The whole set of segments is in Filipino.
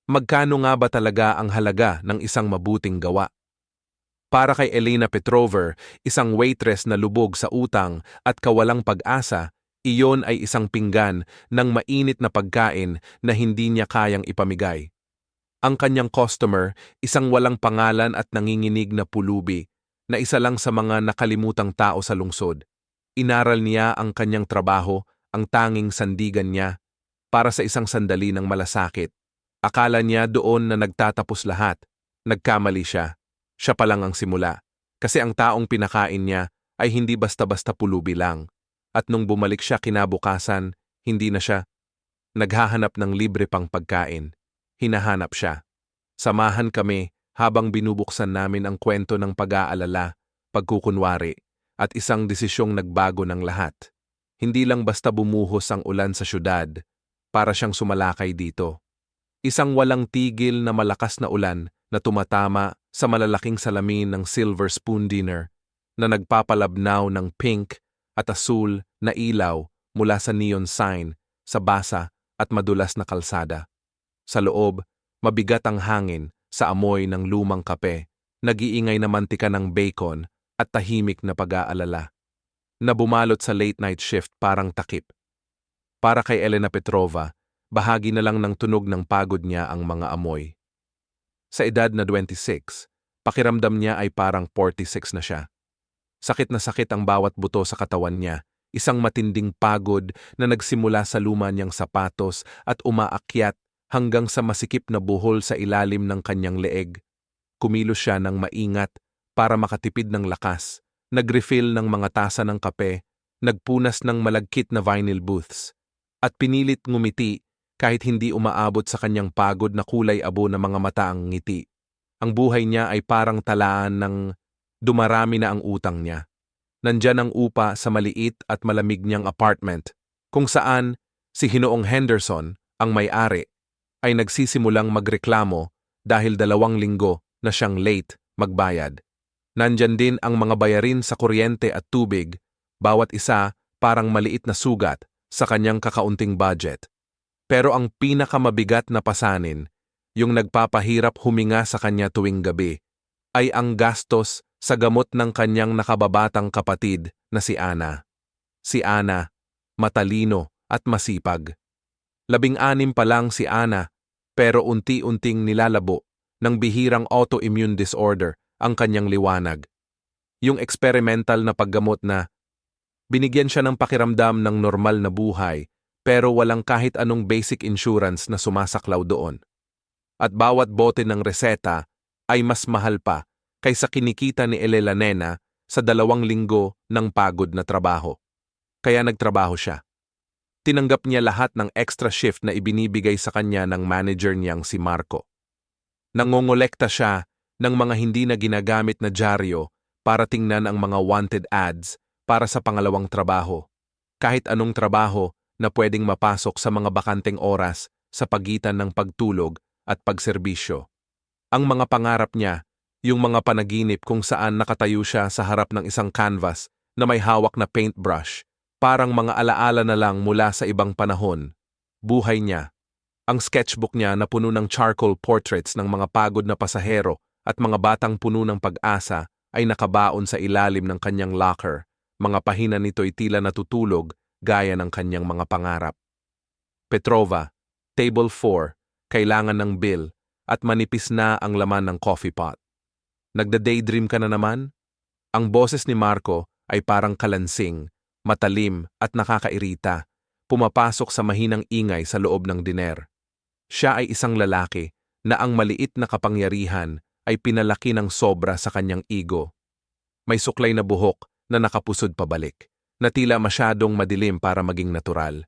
Magkano nga ba talaga ang halaga ng isang mabuting gawa? Para kay Elena Petrover, isang waitress na lubog sa utang at kawalang pag-asa, iyon ay isang pinggan ng mainit na pagkain na hindi niya kayang ipamigay. Ang kanyang customer, isang walang pangalan at nanginginig na pulubi, na isa lang sa mga nakalimutang tao sa lungsod. Inaral niya ang kanyang trabaho, ang tanging sandigan niya, para sa isang sandali ng malasakit. Akala niya doon na nagtatapos lahat. Nagkamali siya. Siya pa lang ang simula. Kasi ang taong pinakain niya ay hindi basta-basta pulubi lang. At nung bumalik siya kinabukasan, hindi na siya naghahanap ng libre pang pagkain. Hinahanap siya. Samahan kami habang binubuksan namin ang kwento ng pag-aalala, pagkukunwari, at isang desisyong nagbago ng lahat. Hindi lang basta bumuhos ang ulan sa syudad, para siyang sumalakay dito. Isang walang tigil na malakas na ulan na tumatama sa malalaking salamin ng Silver Spoon Dinner na nagpapalabnaw ng pink at asul na ilaw mula sa neon sign sa basa at madulas na kalsada. Sa loob, mabigat ang hangin sa amoy ng lumang kape, nag-iingay na mantika ng bacon at tahimik na pag-aalala na bumalot sa late night shift parang takip. Para kay Elena Petrova, bahagi na lang ng tunog ng pagod niya ang mga amoy. Sa edad na 26, pakiramdam niya ay parang 46 na siya. Sakit na sakit ang bawat buto sa katawan niya, isang matinding pagod na nagsimula sa luma niyang sapatos at umaakyat hanggang sa masikip na buhol sa ilalim ng kanyang leeg. Kumilos siya ng maingat para makatipid ng lakas, nag-refill ng mga tasa ng kape, nagpunas ng malagkit na vinyl booths, at pinilit ngumiti kahit hindi umaabot sa kanyang pagod na kulay abo na mga mata ang ngiti. Ang buhay niya ay parang talaan ng dumarami na ang utang niya. Nandyan ang upa sa maliit at malamig niyang apartment, kung saan si Hinoong Henderson, ang may-ari, ay nagsisimulang magreklamo dahil 2 linggo na siyang late magbayad. Nandyan din ang mga bayarin sa kuryente at tubig, bawat isa parang maliit na sugat sa kanyang kakaunting budget. Pero ang pinakamabigat na pasanin, yung nagpapahirap huminga sa kanya tuwing gabi, ay ang gastos sa gamot ng kanyang nakababatang kapatid na si Ana. Si Ana, matalino at masipag. 16 pa lang si Ana, pero unti-unting nilalabo ng bihirang autoimmune disorder ang kanyang liwanag. Yung experimental na paggamot na binigyan siya ng pakiramdam ng normal na buhay, pero walang kahit anong basic insurance na sumasaklaw doon. At bawat bote ng reseta ay mas mahal pa kaysa kinikita ni Elena Nena sa 2 linggo ng pagod na trabaho. Kaya nagtrabaho siya. Tinanggap niya lahat ng extra shift na ibinibigay sa kanya ng manager niyang si Marco. Nangongolekta siya ng mga hindi na ginagamit na dyaryo para tingnan ang mga wanted ads para sa pangalawang trabaho. Kahit anong trabaho na pwedeng mapasok sa mga bakanteng oras sa pagitan ng pagtulog at pagserbisyo. Ang mga pangarap niya, yung mga panaginip kung saan nakatayo siya sa harap ng isang canvas na may hawak na paintbrush, parang mga alaala na lang mula sa ibang panahon. Buhay niya. Ang sketchbook niya na puno ng charcoal portraits ng mga pagod na pasahero at mga batang puno ng pag-asa ay nakabaon sa ilalim ng kanyang locker. Mga pahina nito'y tila natutulog gaya ng kanyang mga pangarap. Petrova, table 4, kailangan ng bill, at manipis na ang laman ng coffee pot. Nagda-daydream ka na naman? Ang boses ni Marco ay parang kalansing, matalim at nakakairita, pumapasok sa mahinang ingay sa loob ng diner. Siya ay isang lalaki na ang maliit na kapangyarihan ay pinalaki ng sobra sa kanyang ego. May suklay na buhok na nakapusod pabalik, na tila masyadong madilim para maging natural.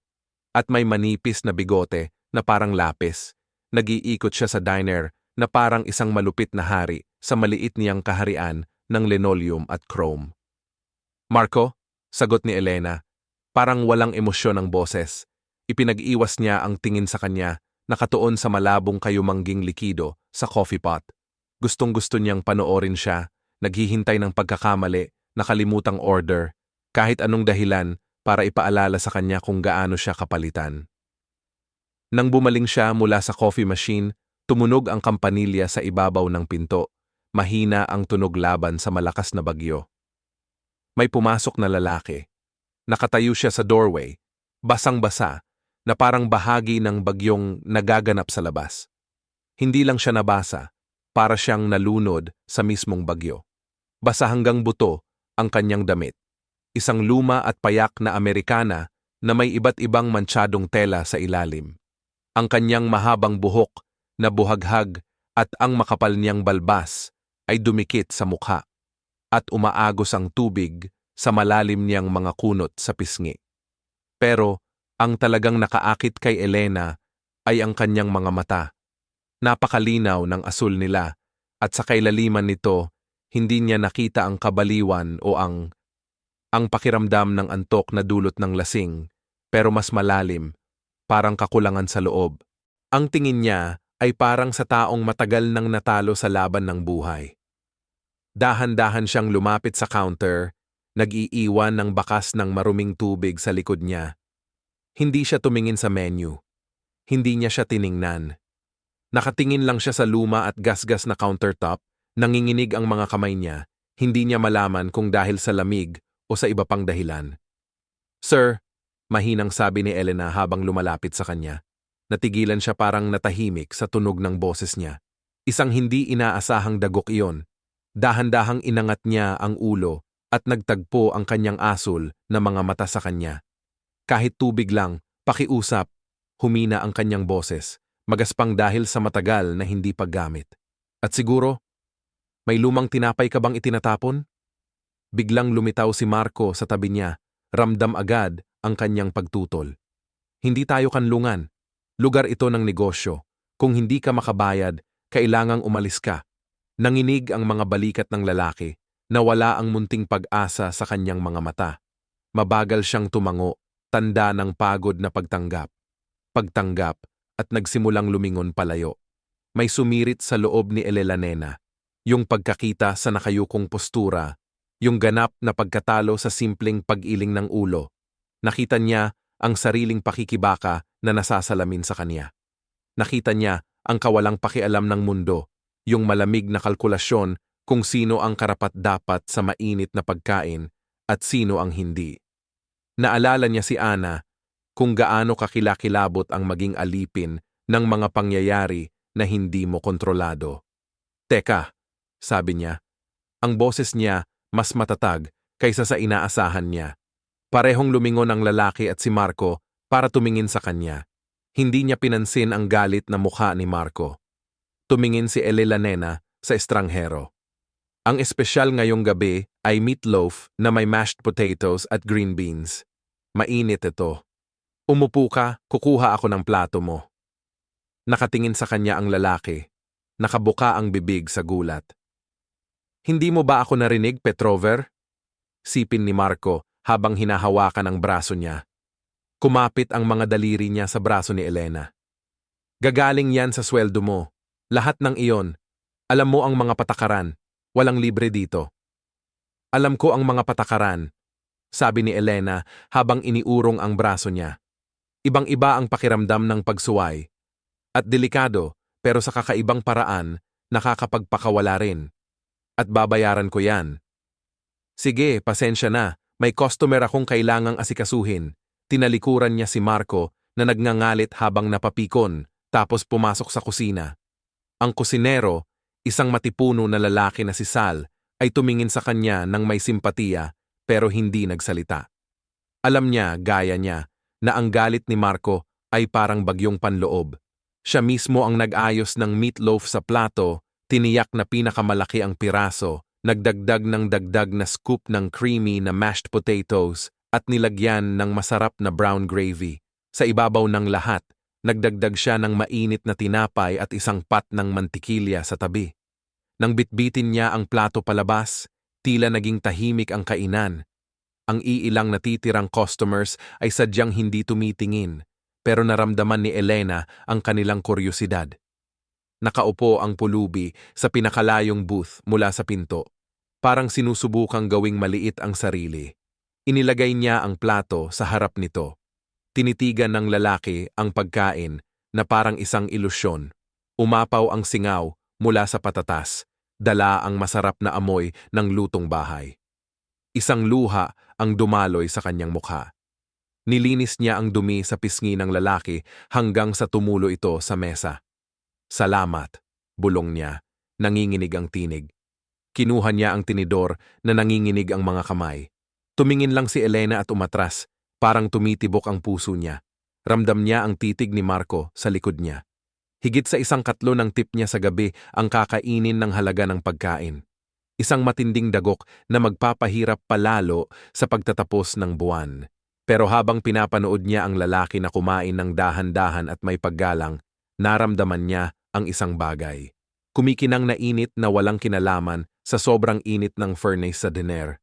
At may manipis na bigote na parang lapis. Nag-iikot siya sa diner na parang isang malupit na hari sa maliit niyang kaharian ng linoleum at chrome. Marco, sagot ni Elena, parang walang emosyon ang boses. Ipinag-iwas niya ang tingin sa kanya, nakatuon sa malabong kayumangging likido sa coffee pot. Gustong-gusto niyang panoorin siya, naghihintay ng pagkakamali, nakalimutang order, kahit anong dahilan para ipaalala sa kanya kung gaano siya kapalitan. Nang bumaling siya mula sa coffee machine, Tumunog ang kampanilya sa ibabaw ng pinto. Mahina ang tunog laban sa malakas na bagyo. May pumasok na lalaki. Nakatayo siya sa doorway, basang-basa, na parang bahagi ng bagyong nagaganap sa labas. Hindi lang siya nabasa, para siyang nalunod sa mismong bagyo. Basa hanggang buto ang kanyang damit. Isang luma at payak na Amerikana na may iba't ibang mantsadong tela sa ilalim. Ang kanyang mahabang buhok na buhaghag at ang makapal niyang balbas ay dumikit sa mukha at umaagos ang tubig sa malalim niyang mga kunot sa pisngi. Pero ang talagang nakaakit kay Elena ay ang kanyang mga mata. Napakalinaw ng asul nila at sa kailaliman nito, hindi niya nakita ang kabaliwan o ang pakiramdam ng antok na dulot ng lasing, pero mas malalim, parang kakulangan sa loob. Ang tingin niya ay parang sa taong matagal nang natalo sa laban ng buhay. Dahan-dahan siyang lumapit sa counter, nag-iiwan ng bakas ng maruming tubig sa likod niya. Hindi siya tumingin sa menu. Hindi niya siya tiningnan. Nakatingin lang siya sa luma at gasgas na countertop, nanginginig ang mga kamay niya, hindi niya malaman kung dahil sa lamig o sa iba pang dahilan. "Sir," mahinang sabi ni Elena habang lumalapit sa kanya. Natigilan siya parang natahimik sa tunog ng boses niya. Isang hindi inaasahang dagok iyon. Dahan-dahang inangat niya ang ulo at nagtagpo ang kanyang asul na mga mata sa kanya. Kahit tubig lang, pakiusap, humina ang kanyang boses, magaspang dahil sa matagal na hindi paggamit. "At siguro, may lumang tinapay ka bang itinatapon?" Biglang lumitaw si Marco sa tabi niya, ramdam agad ang kanyang pagtutol. "Hindi tayo kanlungan. Lugar ito ng negosyo. Kung hindi ka makabayad, kailangang umalis ka." Nanginig ang mga balikat ng lalaki, nawala ang munting pag-asa sa kanyang mga mata. Mabagal siyang tumango, tanda ng pagod na pagtanggap. Pagtanggap at nagsimulang lumingon palayo. May sumirit sa loob ni Elena, yung pagkakita sa nakayukong postura, yung ganap na pagkatalo sa simpleng pag-iling ng ulo. Nakita niya ang sariling pakikibaka na nasasalamin sa kanya. Nakita niya ang kawalang pakialam ng mundo, yung malamig na kalkulasyon kung sino ang karapat-dapat sa mainit na pagkain at sino ang hindi. Naalala niya si Ana kung gaano kakilakilabot ang maging alipin ng mga pangyayari na hindi mo kontrolado. "Teka," sabi niya. Ang boses niya mas matatag kaysa sa inaasahan niya. Parehong lumingon ang lalaki at si Marco para tumingin sa kanya. Hindi niya pinansin ang galit na mukha ni Marco. Tumingin si Elena sa estranghero. Ang espesyal ngayong gabi ay meatloaf na may mashed potatoes at green beans. Mainit ito. "Umupo ka, kukuha ako ng plato mo." Nakatingin sa kanya ang lalaki. Nakabuka ang bibig sa gulat. "Hindi mo ba ako narinig, Petrover?" Sipin ni Marco habang hinahawakan ang braso niya. Kumapit ang mga daliri niya sa braso ni Elena. "Gagaling yan sa sweldo mo. Lahat ng iyon. Alam mo ang mga patakaran. Walang libre dito." "Alam ko ang mga patakaran," sabi ni Elena habang iniurong ang braso niya. Ibang-iba ang pakiramdam ng pagsuway. At delikado, pero sa kakaibang paraan, nakakapagpakawala rin. "At babayaran ko yan." "Sige, pasensya na. May customer akong kailangang asikasuhin." Tinalikuran niya si Marco na nagngangalit habang napapikon, tapos pumasok sa kusina. Ang kusinero, isang matipuno na lalaki na si Sal, ay tumingin sa kanya ng may simpatiya pero hindi nagsalita. Alam niya, gaya niya, na ang galit ni Marco ay parang bagyong panloob. Siya mismo ang nag-ayos ng meatloaf sa plato, tiniyak na pinakamalaki ang piraso, nagdagdag ng dagdag na scoop ng creamy na mashed potatoes at nilagyan ng masarap na brown gravy. Sa ibabaw ng lahat, nagdagdag siya ng mainit na tinapay at isang pat ng mantikilya sa tabi. Nang bitbitin niya ang plato palabas, tila naging tahimik ang kainan. Ang iilang natitirang customers ay sadyang hindi tumitingin, pero naramdaman ni Elena ang kanilang kuryosidad. Nakaupo ang pulubi sa pinakalayong booth mula sa pinto, parang sinusubukang gawing maliit ang sarili. Inilagay niya ang plato sa harap nito. Tinitigan ng lalaki ang pagkain na parang isang ilusyon. Umapaw ang singaw mula sa patatas, dala ang masarap na amoy ng lutong bahay. Isang luha ang dumaloy sa kanyang mukha. Nilinis niya ang dumi sa pisngi ng lalaki hanggang sa tumulo ito sa mesa. Salamat, bulong niya, nanginginig ang tinig. Kinuha niya ang tinidor na nanginginig ang mga kamay. Tumingin lang si Elena at umatras, parang tumitibok ang puso niya. Ramdam niya ang titig ni Marco sa likod niya. Higit sa 1/4 ng tip niya sa gabi ang kakainin ng halaga ng pagkain. Isang matinding dagok na magpapahirap palalo sa pagtatapos ng buwan. Pero habang pinapanood niya ang lalaki na kumain ng dahan-dahan at may paggalang, naramdaman niya ang isang bagay. Kumikinang na init na walang kinalaman sa sobrang init ng furnace sa diner.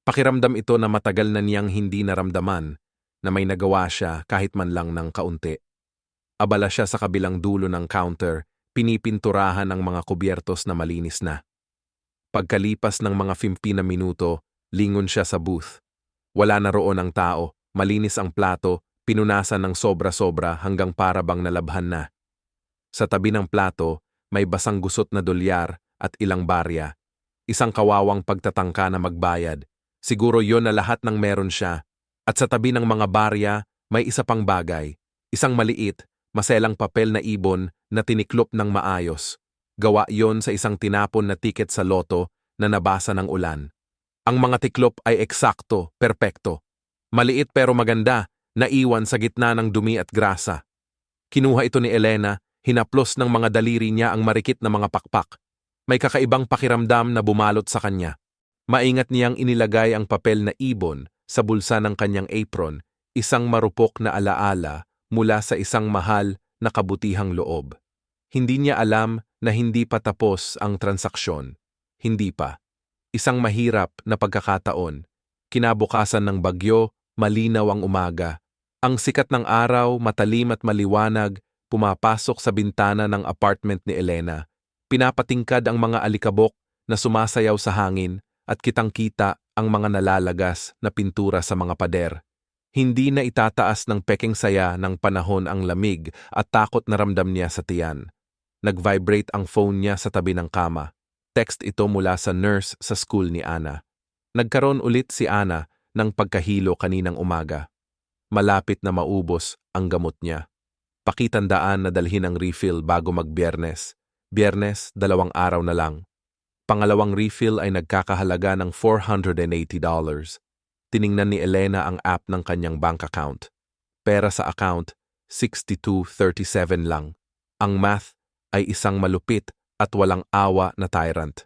Pakiramdam ito na matagal na niyang hindi naramdaman, na may nagawa siya kahit man lang ng kaunti. Abala siya sa kabilang dulo ng counter, pinipinturahan ang mga kubyertos na malinis na. Pagkalipas ng mga 15 na minuto, lingon siya sa booth. Wala na roon ang tao, malinis ang plato, pinunasan ng sobra-sobra hanggang para bang nalabhan na. Sa tabi ng plato, may basang gusot na dolyar at ilang barya. Isang kawawang pagtatangka na magbayad. Siguro yon na lahat ng meron siya. At sa tabi ng mga barya, may isa pang bagay. Isang maliit, maselang papel na ibon na tiniklop ng maayos. Gawa yon sa isang tinapon na tiket sa loto na nabasa ng ulan. Ang mga tiklop ay eksakto, perpekto. Maliit pero maganda, naiwan sa gitna ng dumi at grasa. Kinuha ito ni Elena, hinaplos ng mga daliri niya ang marikit na mga pakpak. May kakaibang pakiramdam na bumalot sa kanya. Maingat niyang inilagay ang papel na ibon sa bulsa ng kanyang apron, isang marupok na alaala mula sa isang mahal na kabutihang loob. Hindi niya alam na hindi pa tapos ang transaksyon. Hindi pa. Isang mahirap na pagkakataon. Kinabukasan ng bagyo, malinaw ang umaga. Ang sikat ng araw, matalim at maliwanag, pumapasok sa bintana ng apartment ni Elena. Pinapatingkad ang mga alikabok na sumasayaw sa hangin at kitang-kita ang mga nalalagas na pintura sa mga pader. Hindi na itataas ng peking saya ng panahon ang lamig at takot na ramdam niya sa tiyan. Nag-vibrate ang phone niya sa tabi ng kama. Text ito mula sa nurse sa school ni Ana. Nagkaroon ulit si Ana ng pagkahilo kaninang umaga. Malapit na maubos ang gamot niya. Pakitandaan na dalhin ang refill bago mag-Biyernes. Biyernes, 2 araw na lang. Pangalawang refill ay nagkakahalaga ng $480. Tiningnan ni Elena ang app ng kanyang bank account. Pera sa account, $62.37 lang. Ang math ay isang malupit at walang awa na tyrant.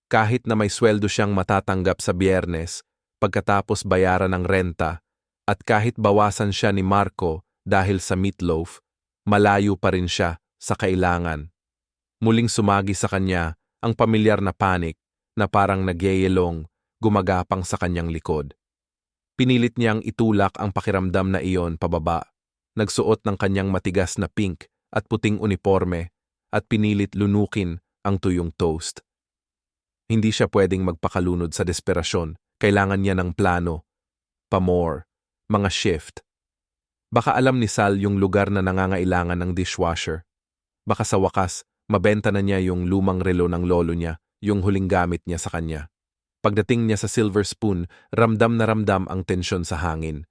Kahit na may sweldo siyang matatanggap sa Biyernes, pagkatapos bayaran ng renta, at kahit bawasan siya ni Marco dahil sa meatloaf, malayo pa rin siya sa kailangan. Muling sumagi sa kanya ang pamilyar na panik na parang nagyayelong, gumagapang sa kanyang likod. Pinilit niyang itulak ang pakiramdam na iyon pababa. Nagsuot ng kanyang matigas na pink at puting uniforme at pinilit lunukin ang tuyong toast. Hindi siya pwedeng magpakalunod sa desperasyon. Kailangan niya ng plano. Pa-more. Mga shift. Baka alam ni Sal yung lugar na nangangailangan ng dishwasher. Baka sa wakas, mabenta na niya yung lumang relo ng lolo niya, yung huling gamit niya sa kanya. Pagdating niya sa Silver Spoon, ramdam na ramdam ang tensyon sa hangin.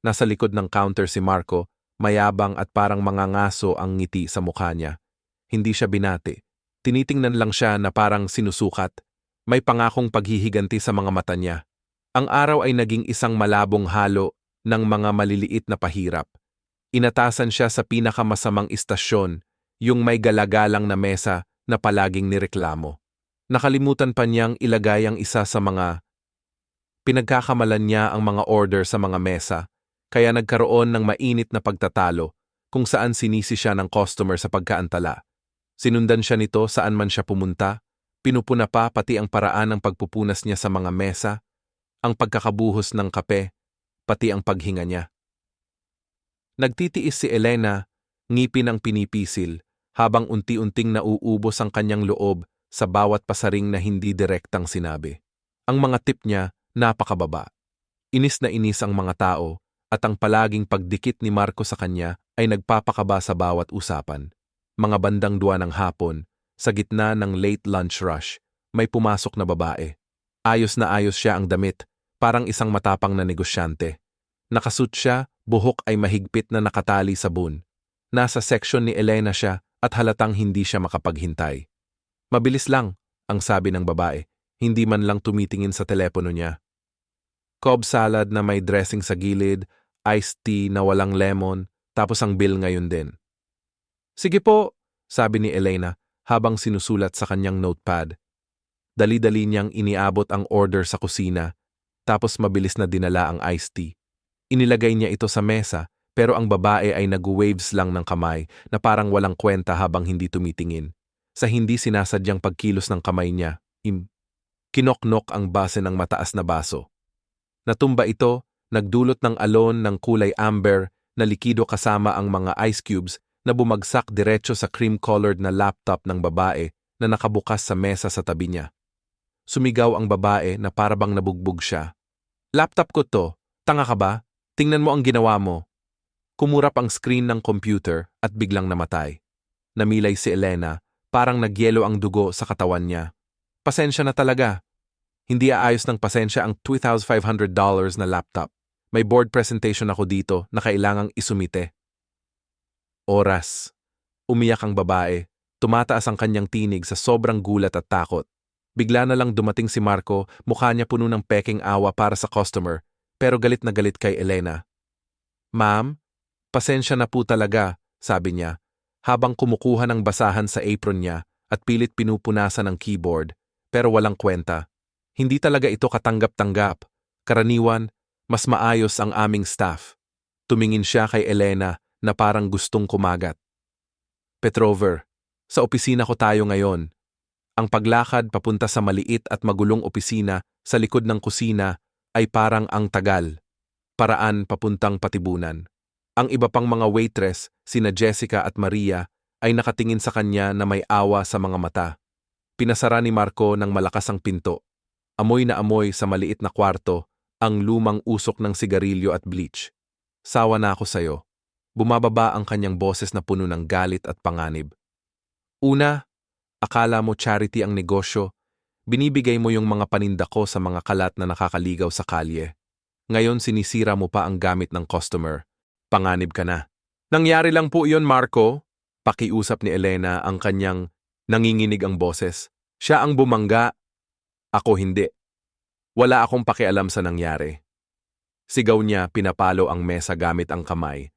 Nasa likod ng counter si Marco, mayabang at parang mangangaso ang ngiti sa mukha niya. Hindi siya binati. Tinitingnan lang siya na parang sinusukat. May pangakong paghihiganti sa mga mata niya. Ang araw ay naging isang malabong halo ng mga maliliit na pahirap. Inatasan siya sa pinakamasamang istasyon, yung may galagalang na mesa na palaging nireklamo. Nakalimutan pa niyang ilagay ang isa sa mga pinagkakamalan niya ang mga order sa mga mesa, kaya nagkaroon ng mainit na pagtatalo kung saan sinisi siya ng customer sa pagkaantala. Sinundan siya nito saan man siya pumunta, pinupuna pa pati ang paraan ng pagpupunas niya sa mga mesa, ang pagkakabuhos ng kape, pati ang paghinga niya. Nagtitiis si Elena, ngipin ang pinipisil, habang unti-unting nauubos ang kanyang loob sa bawat pasaring na hindi direktang sinabi. Ang mga tip niya, napakababa. Inis na inis ang mga tao, at ang palaging pagdikit ni Marco sa kanya ay nagpapakaba sa bawat usapan. Mga bandang 2 ng hapon, sa gitna ng late lunch rush, may pumasok na babae. Ayos na ayos siya ang damit, parang isang matapang na negosyante. Nakasuit siya, buhok ay mahigpit na nakatali sa bun. Nasa section ni Elena siya at halatang hindi siya makapaghintay. Mabilis lang, ang sabi ng babae, hindi man lang tumitingin sa telepono niya. Cobb salad na may dressing sa gilid, iced tea na walang lemon, tapos ang bill ngayon din. Sige po, sabi ni Elena habang sinusulat sa kanyang notepad. Dali-dali niyang iniabot ang order sa kusina, tapos mabilis na dinala ang iced tea. Inilagay niya ito sa mesa, pero ang babae ay nag-waves lang ng kamay na parang walang kwenta habang hindi tumitingin. Sa hindi sinasadyang pagkilos ng kamay niya, kinoknok ang base ng mataas na baso. Natumba ito, nagdulot ng alon ng kulay amber na likido kasama ang mga ice cubes na bumagsak diretso sa cream-colored na laptop ng babae na nakabukas sa mesa sa tabi niya. Sumigaw ang babae na parabang nabugbog siya. Laptop ko to, tanga ka ba? Tingnan mo ang ginawa mo. Kumurap ang screen ng computer at biglang namatay. Namilay si Elena, parang nagyelo ang dugo sa katawan niya. Pasensya na talaga. Hindi aayos ng pasensya ang $2,500 na laptop. May board presentation ako dito na kailangang isumite. Oras. Umiyak ang babae. Tumataas ang kanyang tinig sa sobrang gulat at takot. Bigla na lang dumating si Marco, mukha niya puno ng peking awa para sa customer, pero galit na galit kay Elena. Ma'am, pasensya na po talaga, sabi niya, habang kumukuha ng basahan sa apron niya at pilit pinupunasan ang keyboard, pero walang kwenta. Hindi talaga ito katanggap-tanggap. Karaniwan, mas maayos ang aming staff. Tumingin siya kay Elena na parang gustong kumagat. Petrover, sa opisina ko tayo ngayon. Ang paglakad papunta sa maliit at magulong opisina sa likod ng kusina ay parang ang tagal. Paraan papuntang patibunan. Ang iba pang mga waitress, sina Jessica at Maria, ay nakatingin sa kanya na may awa sa mga mata. Pinasara ni Marco ng malakas ang pinto. Amoy na amoy sa maliit na kwarto, ang lumang usok ng sigarilyo at bleach. Sawa na ako sayo. Bumababa ang kanyang boses na puno ng galit at panganib. Una, akala mo charity ang negosyo, binibigay mo yung mga paninda ko sa mga kalat na nakakaligaw sa kalye. Ngayon sinisira mo pa ang gamit ng customer. Panganib ka na. Nangyari lang po iyon, Marco. Pakiusap ni Elena ang kanyang nanginginig ang boses. Siya ang bumangga. Ako hindi. Wala akong pakialam sa nangyari. Sigaw niya, pinapalo ang mesa gamit ang kamay.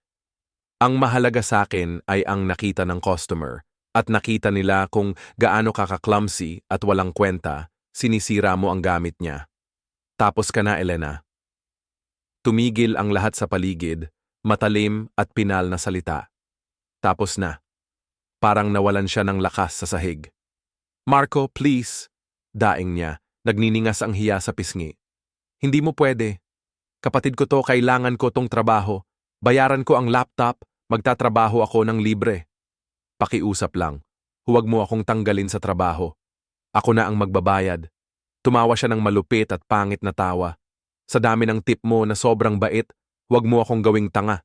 Ang mahalaga sa akin ay ang nakita ng customer at nakita nila kung gaano kaka-clumsy at walang kwenta, sinisira mo ang gamit niya. Tapos ka na, Elena. Tumigil ang lahat sa paligid, matalim at pinal na salita. Tapos na. Parang nawalan siya ng lakas sa sahig. Marco, please. Daing niya. Nagniningas ang hiya sa pisngi. Hindi mo pwede. Kapatid ko to, kailangan ko tong trabaho. Bayaran ko ang laptop, magtatrabaho ako ng libre. Pakiusap lang. Huwag mo akong tanggalin sa trabaho. Ako na ang magbabayad. Tumawa siya ng malupit at pangit na tawa. Sa dami ng tip mo na sobrang bait, huwag mo akong gawing tanga.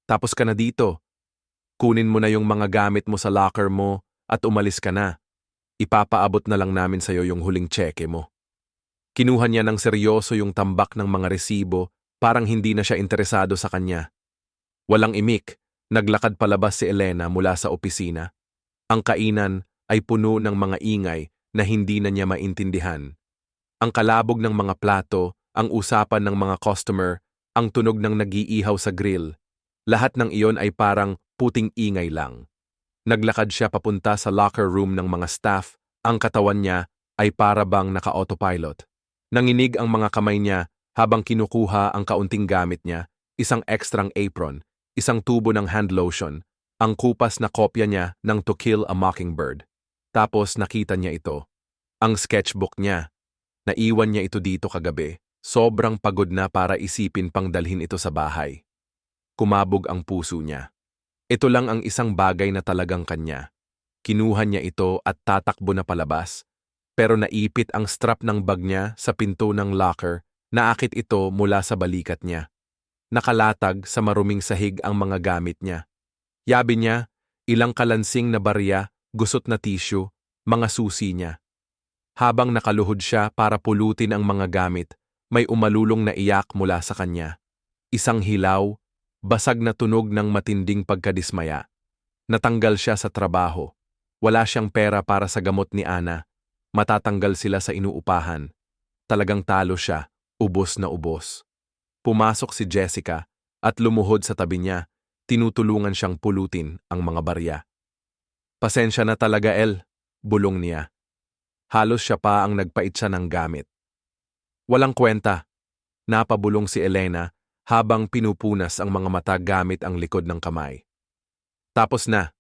Tapos ka na dito. Kunin mo na yung mga gamit mo sa locker mo at umalis ka na. Ipapaabot na lang namin sa'yo yung huling tseke mo. Kinuha niya ng seryoso yung tambak ng mga resibo, parang hindi na siya interesado sa kanya. Walang imik, naglakad palabas si Elena mula sa opisina. Ang kainan ay puno ng mga ingay na hindi na niya maintindihan. Ang kalabog ng mga plato, ang usapan ng mga customer, ang tunog ng nag-iihaw sa grill. Lahat ng iyon ay parang puting ingay lang. Naglakad siya papunta sa locker room ng mga staff, ang katawan niya ay para bang naka-autopilot. Nanginig ang mga kamay niya habang kinukuha ang kaunting gamit niya, isang ekstrang apron, isang tubo ng hand lotion, ang kupas na kopya niya ng To Kill a Mockingbird. Tapos nakita niya ito. Ang sketchbook niya. Naiwan niya ito dito kagabi. Sobrang pagod na para isipin pang dalhin ito sa bahay. Kumabog ang puso niya. Ito lang ang isang bagay na talagang kanya. Kinuha niya ito at tatakbo na palabas. Pero naipit ang strap ng bag niya sa pinto ng locker, naakit ito mula sa balikat niya. Nakalatag sa maruming sahig ang mga gamit niya. Yabi niya, Ilang kalansing na barya, gusot na tissue, mga susi niya. Habang nakaluhod siya para pulutin ang mga gamit, may umalulong na iyak mula sa kanya. Isang hilaw, basag na tunog ng matinding pagkadismaya. Natanggal siya sa trabaho. Wala siyang pera para sa gamot ni Ana. Matatanggal sila sa inuupahan. Talagang talo siya, ubos na ubos. Pumasok si Jessica at lumuhod sa tabi niya. Tinutulungan siyang pulutin ang mga barya. Pasensya na talaga, El, bulong niya. Halos siya pa ang nagpait siya ng gamit. Walang kwenta, napabulong si Elena habang pinupunas ang mga mata gamit ang likod ng kamay. Tapos na.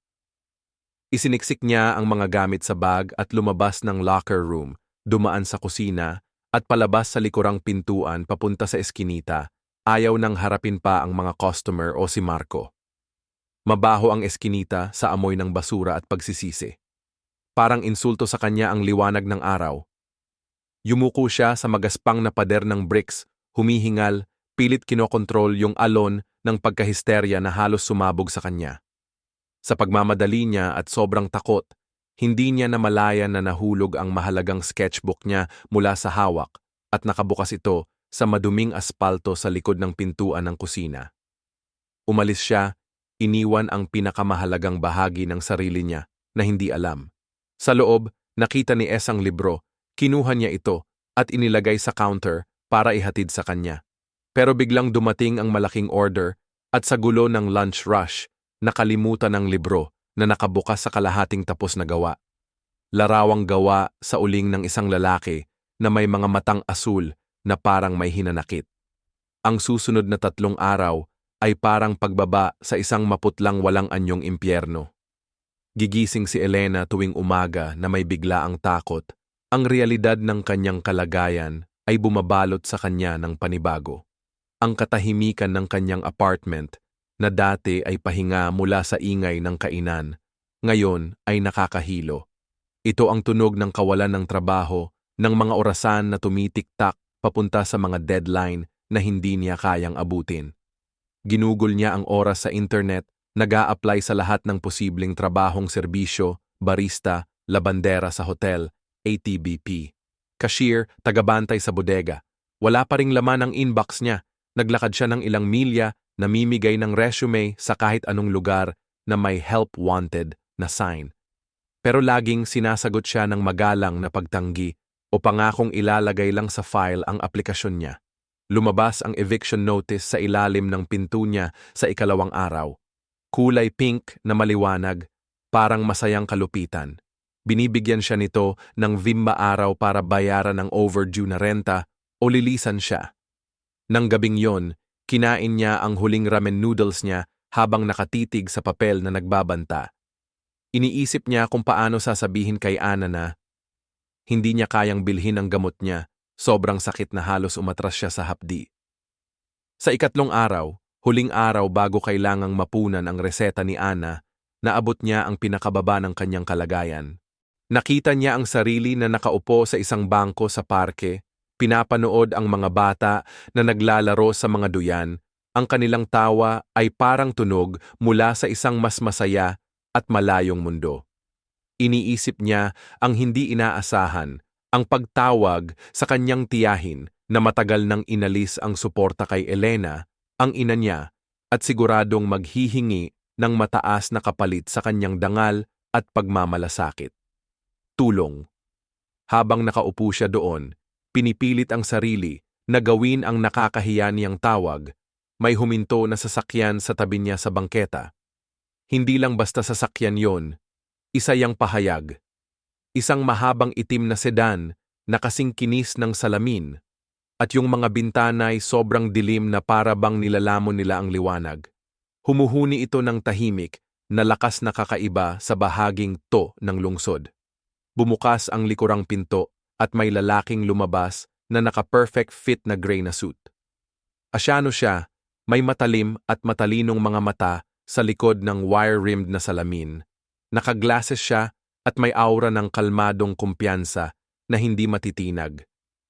Isiniksik niya ang mga gamit sa bag at lumabas ng locker room, dumaan sa kusina at palabas sa likurang pintuan papunta sa eskinita. Ayaw nang harapin pa ang mga customer o si Marco. Mabaho ang eskinita sa amoy ng basura at pagsisisi. Parang insulto sa kanya ang liwanag ng araw. Yumuko siya sa magaspang na pader ng bricks, humihingal, pilit kinokontrol yung alon ng pagkahisterya na halos sumabog sa kanya. Sa pagmamadali niya at sobrang takot, hindi niya namalayan na nahulog ang mahalagang sketchbook niya mula sa hawak at nakabukas ito sa maduming aspalto sa likod ng pintuan ng kusina. Umalis siya, iniwan ang pinakamahalagang bahagi ng sarili niya na hindi alam. Sa loob, nakita ni S ang libro, kinuha niya ito at inilagay sa counter para ihatid sa kanya. Pero biglang dumating ang malaking order at sa gulo ng lunch rush, nakalimutan ang libro na nakabukas sa kalahating tapos na gawa. Larawang gawa sa uling ng isang lalaki na may mga matang asul na parang may hinanakit. Ang susunod na 3 araw ay parang pagbaba sa isang maputlang walang anyong impyerno. Gigising si Elena tuwing umaga na may biglaang takot. Ang realidad ng kanyang kalagayan ay bumabalot sa kanya ng panibago. Ang katahimikan ng kanyang apartment na dati ay pahinga mula sa ingay ng kainan, ngayon ay nakakahilo. Ito ang tunog ng kawalan ng trabaho, ng mga orasan na tumitik-tak papunta sa mga deadline na hindi niya kayang abutin. Ginugol niya ang oras sa internet, nag-a-apply sa lahat ng posibleng trabahong serbisyo, barista, labandera sa hotel, ATBP. Cashier, tagabantay sa bodega. Wala pa ring laman ang inbox niya. Naglakad siya ng ilang milya, namimigay ng resume sa kahit anong lugar na may help wanted na sign. Pero laging sinasagot siya ng magalang na pagtanggi o pangakong ilalagay lang sa file ang aplikasyon niya. Lumabas ang eviction notice sa ilalim ng pinto niya sa ikalawang araw. Kulay pink na maliwanag, parang masayang kalupitan. Binibigyan siya nito ng Vimba araw para bayaran ang overdue na renta o lilisan siya. Nang gabing yon, kinain niya ang huling ramen noodles niya habang nakatitig sa papel na nagbabanta. Iniisip niya kung paano sasabihin kay Ana na hindi niya kayang bilhin ang gamot niya. Sobrang sakit na halos umatras siya sa hapdi. Sa ikatlong araw, huling araw bago kailangang mapunan ang reseta ni Ana, naabot niya ang pinakababa ng kanyang kalagayan. Nakita niya ang sarili na nakaupo sa isang bangko sa parke, pinapanood ang mga bata na naglalaro sa mga duyan. Ang kanilang tawa ay parang tunog mula sa isang mas masaya at malayong mundo. Iniisip niya ang hindi inaasahan, ang pagtawag sa kanyang tiyahin na matagal nang inalis ang suporta kay Elena, ang ina niya, at siguradong maghihingi ng mataas na kapalit sa kanyang dangal at pagmamalasakit. Tulong. Habang nakaupo siya doon, pinipilit ang sarili na gawin ang nakakahiya niyang tawag, may huminto na sasakyan sa tabi niya sa bangketa. Hindi lang basta sasakyan yon, isa yang pahayag. Isang mahabang itim na sedan na kasing kinis ng salamin at yung mga bintana ay sobrang dilim na para bang nilalamon nila ang liwanag. Humuhuni ito ng tahimik na lakas na kakaiba sa bahaging to ng lungsod. Bumukas ang likurang pinto at may lalaking lumabas na naka-perfect fit na gray na suit. Asyano siya, may matalim at matalinong mga mata sa likod ng wire-rimmed na salamin. Nakaglasses siya at may aura ng kalmadong kumpiyansa na hindi matitinag.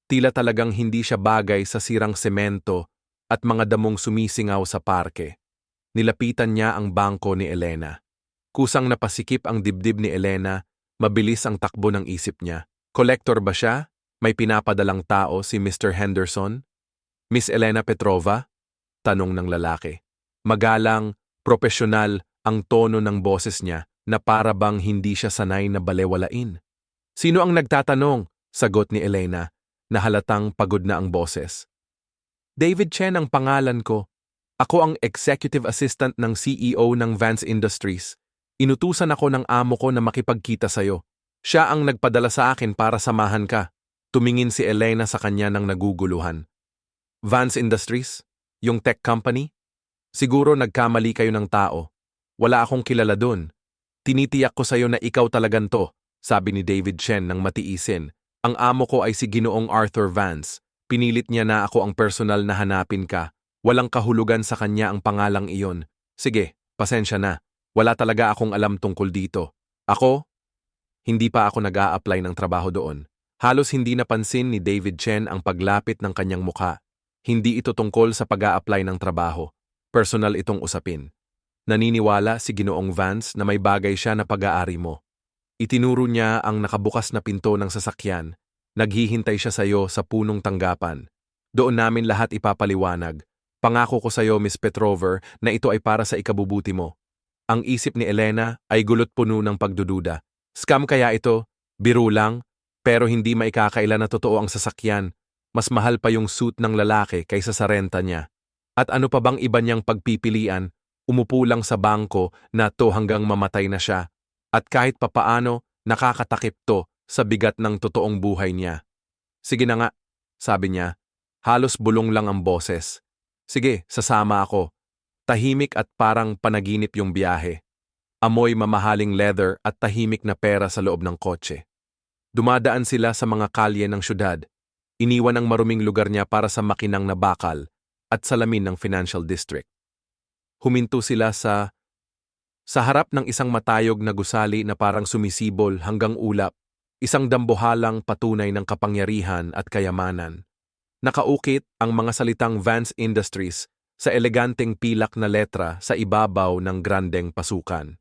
Tila talagang hindi siya bagay sa sirang semento at mga damong sumisingaw sa parke. Nilapitan niya ang bangko ni Elena. Kusang napasikip ang dibdib ni Elena, mabilis ang takbo ng isip niya. Kolektor ba siya? May pinapadalang tao si Mr. Henderson? Miss Elena Petrova? Tanong ng lalaki. Magalang, propesyonal ang tono ng boses niya na para bang hindi siya sanay na balewalain. Sino ang nagtatanong? Sagot ni Elena, na halatang pagod na ang boses. David Chen ang pangalan ko. Ako ang executive assistant ng CEO ng Vance Industries. Inutusan ako ng amo ko na makipagkita sa'yo. Siya ang nagpadala sa akin para samahan ka. Tumingin si Elena sa kanya ng naguguluhan. Vance Industries? Yung tech company? Siguro nagkamali kayo ng tao. Wala akong kilala dun. Tinitiyak ko sa'yo na ikaw talagang to, sabi ni David Chen ng matiisin. Ang amo ko ay si Ginoong Arthur Vance. Pinilit niya na ako ang personal na hanapin ka. Walang kahulugan sa kanya ang pangalang iyon. Sige, pasensya na. Wala talaga akong alam tungkol dito. Ako? Hindi pa ako nag-a-apply ng trabaho doon. Halos hindi napansin ni David Chen ang paglapit ng kanyang mukha. Hindi ito tungkol sa pag-a-apply ng trabaho. Personal itong usapin. Naniniwala si Ginoong Vance na may bagay siya na pag-aari mo. Itinuro niya ang nakabukas na pinto ng sasakyan. Naghihintay siya sa iyo sa punong tanggapan. Doon namin lahat ipapaliwanag. Pangako ko sa iyo, Miss Petrover, na ito ay para sa ikabubuti mo. Ang isip ni Elena ay gulot puno ng pagdududa. Scam kaya ito? Biro lang? Pero hindi maikakaila na totoo ang sasakyan. Mas mahal pa yung suit ng lalaki kaysa sa renta niya. At ano pa bang iba niyang pagpipilian? Umupo lang sa bangko na to hanggang mamatay na siya. At kahit papaano, nakakatakip to sa bigat ng totoong buhay niya. Sige na nga, sabi niya. Halos bulong lang ang boses. Sige, sasama ako. Tahimik at parang panaginip yung biyahe. Amoy mamahaling leather at tahimik na pera sa loob ng kotse. Dumadaan sila sa mga kalye ng syudad. Iniwan ang maruming lugar niya para sa makinang na bakal at salamin ng financial district. Huminto sila sa harap ng isang matayog na gusali na parang sumisibol hanggang ulap, isang dambuhalang patunay ng kapangyarihan at kayamanan. Nakaukit ang mga salitang Vance Industries sa eleganteng pilak na letra sa ibabaw ng grandeng pasukan.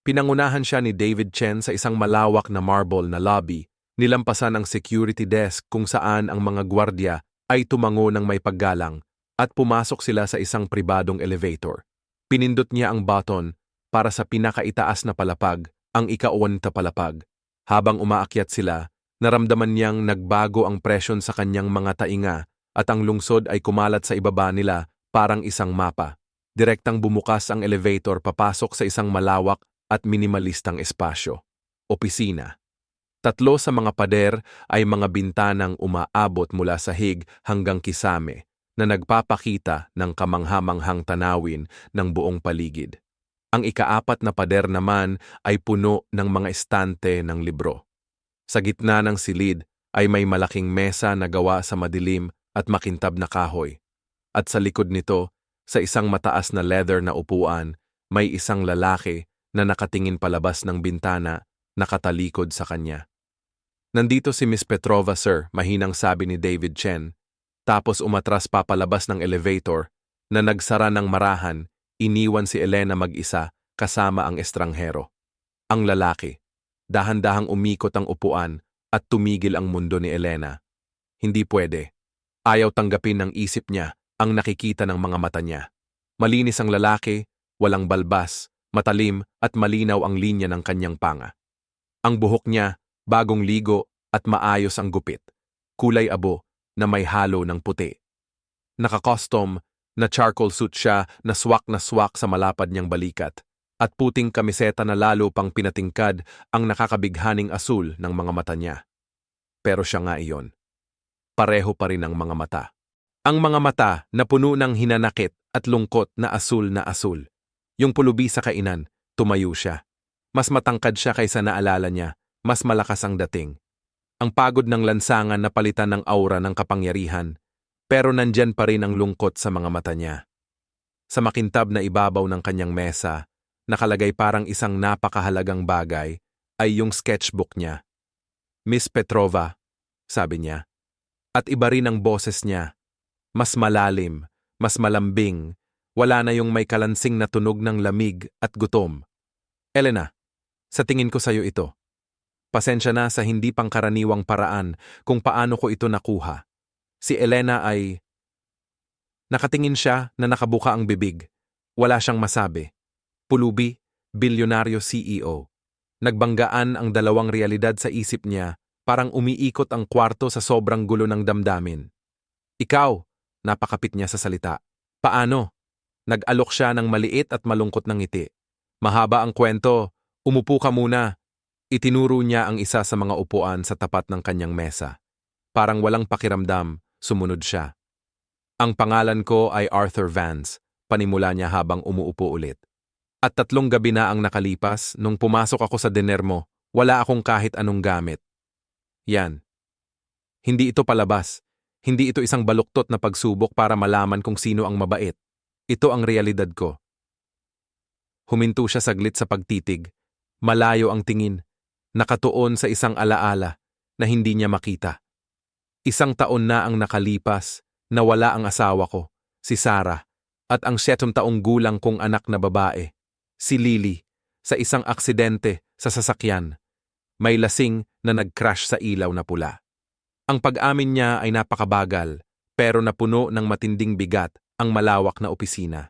Pinangunahan siya ni David Chen sa isang malawak na marble na lobby, nilampasan ang security desk kung saan ang mga gwardya ay tumango ng may paggalang at pumasok sila sa isang pribadong elevator. Pinindot niya ang button para sa pinakaitaas na palapag, ang ika-1 na palapag. Habang umaakyat sila, naramdaman niyang nagbago ang presyon sa kanyang mga tainga at ang lungsod ay kumalat sa ibaba nila parang isang mapa. Direktang bumukas ang elevator papasok sa isang malawak at minimalistang espasyo. Opisina. 3 sa mga pader ay mga bintanang umaabot mula sahig hanggang kisame na nagpapakita ng kamanghamanghang tanawin ng buong paligid. Ang ika-4 na pader naman ay puno ng mga estante ng libro. Sa gitna ng silid ay may malaking mesa na gawa sa madilim at makintab na kahoy. At sa likod nito, sa isang mataas na leather na upuan, may isang lalaki na nakatingin palabas ng bintana, nakatalikod sa kanya. Nandito si Miss Petrova, sir, mahinang sabi ni David Chen. Tapos umatras papalabas ng elevator na nagsara ng marahan, iniwan si Elena mag-isa kasama ang estranghero. Ang lalaki. Dahan-dahang umikot ang upuan at tumigil ang mundo ni Elena. Hindi pwede. Ayaw tanggapin ng isip niya ang nakikita ng mga mata niya. Malinis ang lalaki, walang balbas, matalim at malinaw ang linya ng kanyang panga. Ang buhok niya, bagong ligo at maayos ang gupit. Kulay abo na may halo ng puti. Naka-custom na charcoal suit siya na swak sa malapad niyang balikat at puting kamiseta na lalo pang pinatingkad ang nakakabighaning asul ng mga mata niya. Pero siya nga iyon. Pareho pa rin ang mga mata. Ang mga mata na puno ng hinanakit at lungkot na asul na asul. Yung pulubi sa kainan, tumayo siya. Mas matangkad siya kaysa naalala niya, mas malakas ang dating. Ang pagod ng lansangan na palitan ng aura ng kapangyarihan, pero nandyan pa rin ang lungkot sa mga mata niya. Sa makintab na ibabaw ng kanyang mesa, nakalagay parang isang napakahalagang bagay, ay yung sketchbook niya. Miss Petrova, sabi niya. At iba rin ang boses niya. Mas malalim, mas malambing, wala na yung may kalansing na tunog ng lamig at gutom. Elena, sa tingin ko sa'yo ito. Pasensya na sa hindi pangkaraniwang paraan kung paano ko ito nakuha. Si Elena ay... Nakatingin siya na nakabuka ang bibig. Wala siyang masabi. Pulubi, bilyonaryo CEO. Nagbanggaan ang dalawang realidad sa isip niya, parang umiikot ang kwarto sa sobrang gulo ng damdamin. Ikaw, napakapit niya sa salita. Paano? Nag-alok siya ng maliit at malungkot ng ngiti. Mahaba ang kwento, umupo ka muna. Itinuro niya ang isa sa mga upuan sa tapat ng kanyang mesa. Parang walang pakiramdam, sumunod siya. Ang pangalan ko ay Arthur Vance, panimula niya habang umuupo ulit. At 3 gabi na ang nakalipas, nung pumasok ako sa diner mo, wala akong kahit anong gamit. Yan. Hindi ito palabas. Hindi ito isang baluktot na pagsubok para malaman kung sino ang mabait. Ito ang realidad ko. Huminto siya saglit sa pagtitig. Malayo ang tingin. Nakatuon sa isang alaala na hindi niya makita. 1 taon na ang nakalipas, nawala ang asawa ko, si Sarah, at ang 7 taong gulang kong anak na babae, si Lily, sa isang aksidente sa sasakyan. May lasing na nag-crash sa ilaw na pula. Ang pag-amin niya ay napakabagal, pero napuno ng matinding bigat ang malawak na opisina.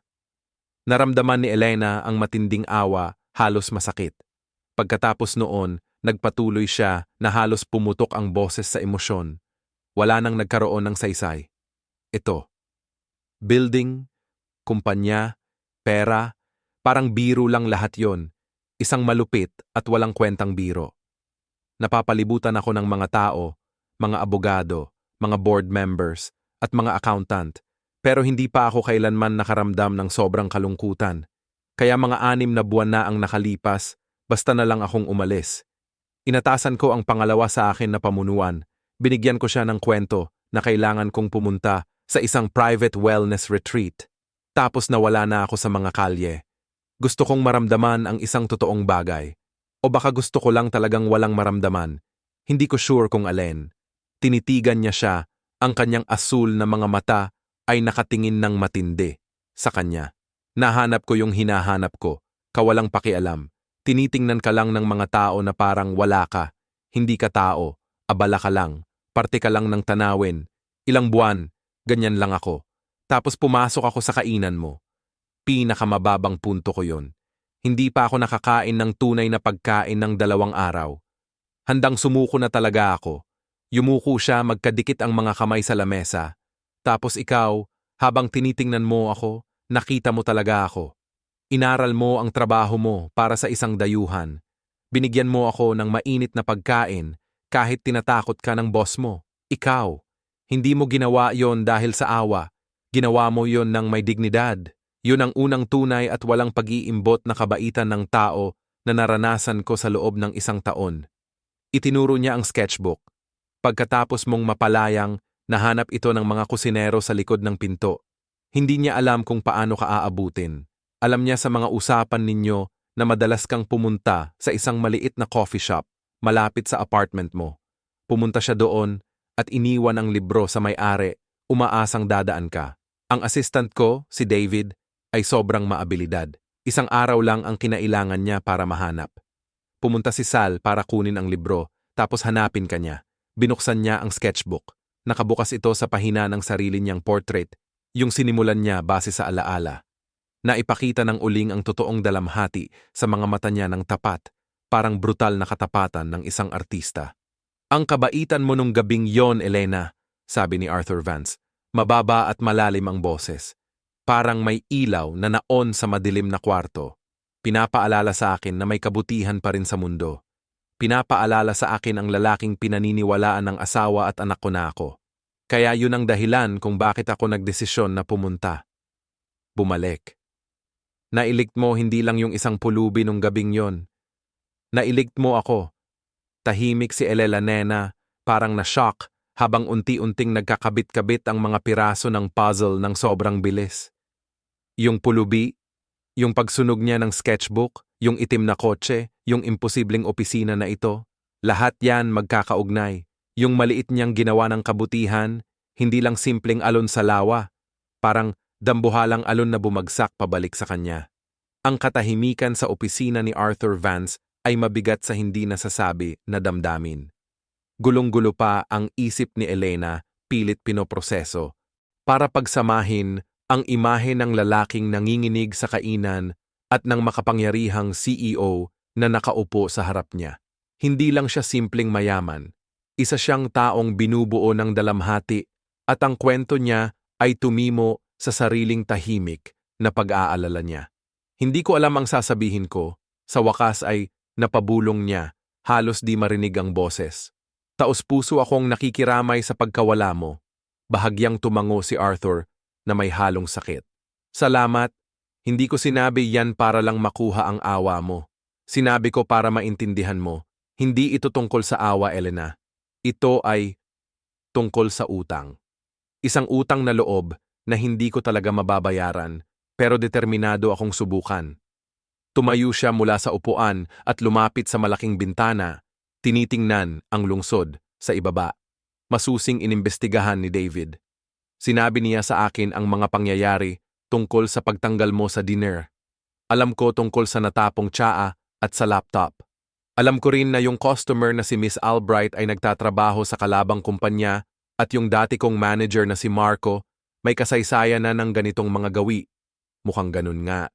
Naramdaman ni Elena ang matinding awa, halos masakit. Pagkatapos noon, nagpatuloy siya na halos pumutok ang boses sa emosyon. Wala nang nagkaroon ng saysay. Ito. Building, kumpanya, pera, parang biro lang lahat yon. Isang malupit at walang kwentang biro. Napapalibutan ako ng mga tao, mga abogado, mga board members, at mga accountant, pero hindi pa ako kailanman nakaramdam ng sobrang kalungkutan. Kaya mga 6 na buwan na ang nakalipas, basta na lang akong umalis. Inatasan ko ang pangalawa sa akin na pamunuan. Binigyan ko siya ng kwento na kailangan kong pumunta sa isang private wellness retreat. Tapos nawala na ako sa mga kalye. Gusto kong maramdaman ang isang totoong bagay. O baka gusto ko lang talagang walang maramdaman. Hindi ko sure kung alin. Tinitigan niya siya, ang kanyang asul na mga mata ay nakatingin ng matindi sa kanya. Nahanap ko yung hinahanap ko, kawalang pakialam. Tinitingnan ka lang ng mga tao na parang wala ka. Hindi ka tao, abala ka lang. Parte ka lang ng tanawin. Ilang buwan, ganyan lang ako. Tapos pumasok ako sa kainan mo. Pinakamababang punto ko yon. Hindi pa ako nakakain ng tunay na pagkain ng 2 araw. Handang sumuko na talaga ako. Yumuko siya, magkadikit ang mga kamay sa lamesa. Tapos ikaw, habang tinitingnan mo ako, nakita mo talaga ako. Inaral mo ang trabaho mo para sa isang dayuhan. Binigyan mo ako ng mainit na pagkain kahit tinatakot ka ng boss mo. Ikaw, hindi mo ginawa yon dahil sa awa. Ginawa mo yon ng may dignidad. Yun ang unang tunay at walang pag-iimbot na kabaitan ng tao na naranasan ko sa loob ng 1 taon. Itinuro niya ang sketchbook. Pagkatapos mong mapalayang, nahanap ito ng mga kusinero sa likod ng pinto. Hindi niya alam kung paano ka aabutin. Alam niya sa mga usapan ninyo na madalas kang pumunta sa isang maliit na coffee shop malapit sa apartment mo. Pumunta siya doon at iniwan ang libro sa may-ari, umaasang dadaan ka. Ang assistant ko, si David, ay sobrang maabilidad. 1 araw lang ang kinailangan niya para mahanap. Pumunta si Sal para kunin ang libro, tapos hanapin ka niya. Binuksan niya ang sketchbook. Nakabukas ito sa pahina ng sarili niyang portrait, yung sinimulan niya base sa alaala. Naipakita ng uling ang totoong dalamhati sa mga mata niya ng tapat, parang brutal na katapatan ng isang artista. Ang kabaitan mo nung gabing yon, Elena, sabi ni Arthur Vance. Mababa at malalim ang boses. Parang may ilaw na naon sa madilim na kwarto. Pinapaalala sa akin na may kabutihan pa rin sa mundo. Pinapaalala sa akin ang lalaking pinaniniwalaan ng asawa at anak ko na ako. Kaya yun ang dahilan kung bakit ako nagdesisyon na pumunta. Bumalik. Nailigt mo hindi lang yung isang pulubi nung gabing yon. Nailigt mo ako. Tahimik si Elena Nena, parang na-shock habang unti-unting nagkakabit-kabit ang mga piraso ng puzzle ng sobrang bilis. Yung pulubi, yung pagsunog niya ng sketchbook, yung itim na kotse, yung imposibleng opisina na ito, lahat yan magkakaugnay. Yung maliit niyang ginawa ng kabutihan, hindi lang simpleng alon sa lawa, parang dambuhalang alon na bumagsak pabalik sa kanya. Ang katahimikan sa opisina ni Arthur Vance ay mabigat sa hindi nasasabi na damdamin. Gulong-gulo pa ang isip ni Elena, pilit pinoproseso, para pagsamahin ang imahe ng lalaking nanginginig sa kainan at ng makapangyarihang CEO na nakaupo sa harap niya. Hindi lang siya simpleng mayaman, isa siyang taong binubuo ng dalamhati at ang kwento niya ay tumimo sa sariling tahimik na pag-aalala niya. Hindi ko alam ang sasabihin ko, sa wakas ay napabulong niya, halos di marinig ang boses. Taos-puso akong nakikiramay sa pagkawala mo. Bahagyang tumango si Arthur na may halong sakit. Salamat, hindi ko sinabi yan para lang makuha ang awa mo. Sinabi ko para maintindihan mo. Hindi ito tungkol sa awa, Elena. Ito ay tungkol sa utang. Isang utang na loob na hindi ko talaga mababayaran, pero determinado akong subukan. Tumayo siya mula sa upuan at lumapit sa malaking bintana, tinitingnan ang lungsod sa ibaba. Masusing inimbestigahan ni David. Sinabi niya sa akin ang mga pangyayari tungkol sa pagtanggal mo sa dinner. Alam ko tungkol sa natapong tsaa at sa laptop. Alam ko rin na yung customer na si Miss Albright ay nagtatrabaho sa kalabang kumpanya at yung dati kong manager na si Marco may kasaysayan na ng ganitong mga gawi. Mukhang ganun nga.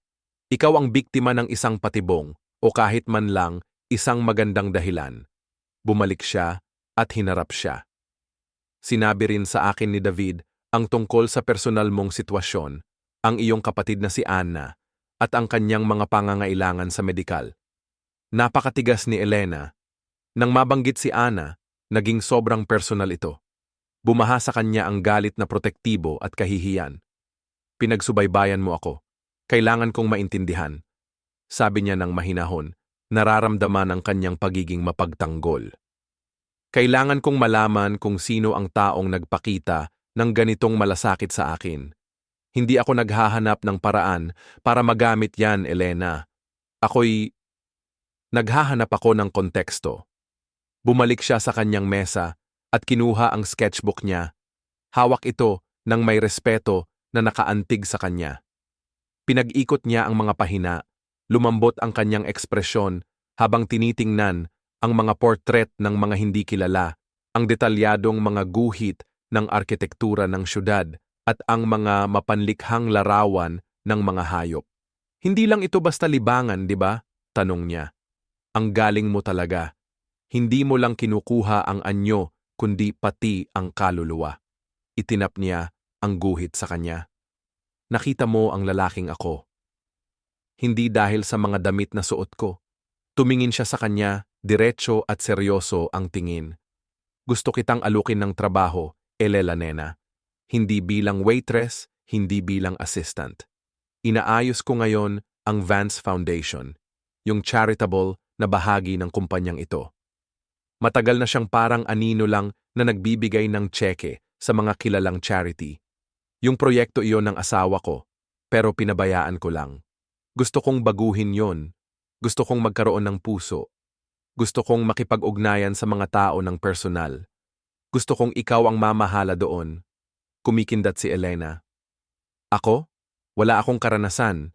Ikaw ang biktima ng isang patibong o kahit man lang isang magandang dahilan. Bumalik siya at hinarap siya. Sinabi rin sa akin ni David ang tungkol sa personal mong sitwasyon, ang iyong kapatid na si Anna, at ang kanyang mga pangangailangan sa medikal. Napakatigas ni Elena. Nang mabanggit si Anna, naging sobrang personal ito. Bumaha sa kanya ang galit na protektibo at kahihiyan. Pinagsubaybayan mo ako. Kailangan kong maintindihan. Sabi niya ng mahinahon, nararamdaman ang kanyang pagiging mapagtanggol. Kailangan kong malaman kung sino ang taong nagpakita ng ganitong malasakit sa akin. Hindi ako naghahanap ng paraan para magamit yan, Elena. Naghahanap ako ng konteksto. Bumalik siya sa kanyang mesa at kinuha ang sketchbook niya. Hawak ito ng may respeto na nakaantig sa kanya. Pinag-ikot niya ang mga pahina, lumambot ang kanyang ekspresyon habang tinitingnan ang mga portret ng mga hindi kilala, ang detalyadong mga guhit ng arkitektura ng syudad at ang mga mapanlikhang larawan ng mga hayop. Hindi lang ito basta libangan, di ba? Tanong niya. Ang galing mo talaga. Hindi mo lang kinukuha ang anyo, kundi pati ang kaluluwa. Itinap niya ang guhit sa kanya. Nakita mo ang lalaking ako. Hindi dahil sa mga damit na suot ko. Tumingin siya sa kanya, diretso at seryoso ang tingin. Gusto kitang alukin ng trabaho, Elela Nena. Hindi bilang waitress, hindi bilang assistant. Inaayos ko ngayon ang Vance Foundation, yung charitable na bahagi ng kumpanyang ito. Matagal na siyang parang anino lang na nagbibigay ng tseke sa mga kilalang charity. Yung proyekto iyon ng asawa ko, pero pinabayaan ko lang. Gusto kong baguhin yon. Gusto kong magkaroon ng puso. Gusto kong makipag-ugnayan sa mga tao ng personal. Gusto kong ikaw ang mamahala doon. Kumikindat si Elena. Ako? Wala akong karanasan.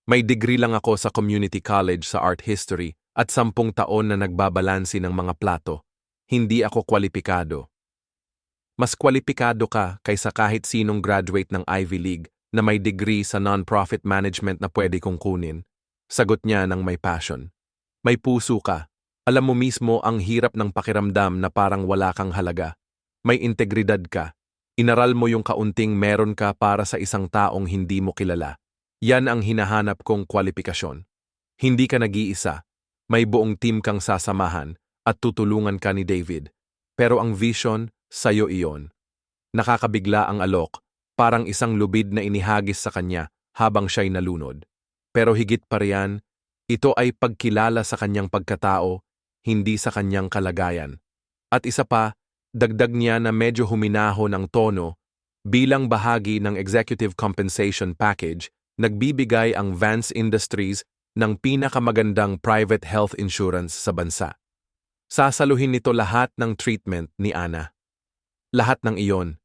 May degree lang ako sa community college sa art history at 10 taon na nagbabalansi ng mga plato. Hindi ako kwalipikado. Mas kwalipikado ka kaysa kahit sinong graduate ng Ivy League na may degree sa non-profit management na pwede kong kunin. Sagot niya ng may passion. May puso ka. Alam mo mismo ang hirap ng pakiramdam na parang wala kang halaga. May integridad ka. Inaral mo yung kaunting meron ka para sa isang taong hindi mo kilala. Yan ang hinahanap kong kwalifikasyon. Hindi ka nag-iisa. May buong team kang sasamahan at tutulungan ka ni David. Pero ang vision, sa'yo iyon. Nakakabigla ang alok, parang isang lubid na inihagis sa kanya habang siya'y nalunod. Pero higit pa riyan, ito ay pagkilala sa kanyang pagkatao, hindi sa kanyang kalagayan. At isa pa, dagdag niya na medyo huminaho ng tono, bilang bahagi ng executive compensation package, nagbibigay ang Vance Industries ng pinakamagandang private health insurance sa bansa. Sasaluhin nito lahat ng treatment ni Anna. Lahat ng iyon.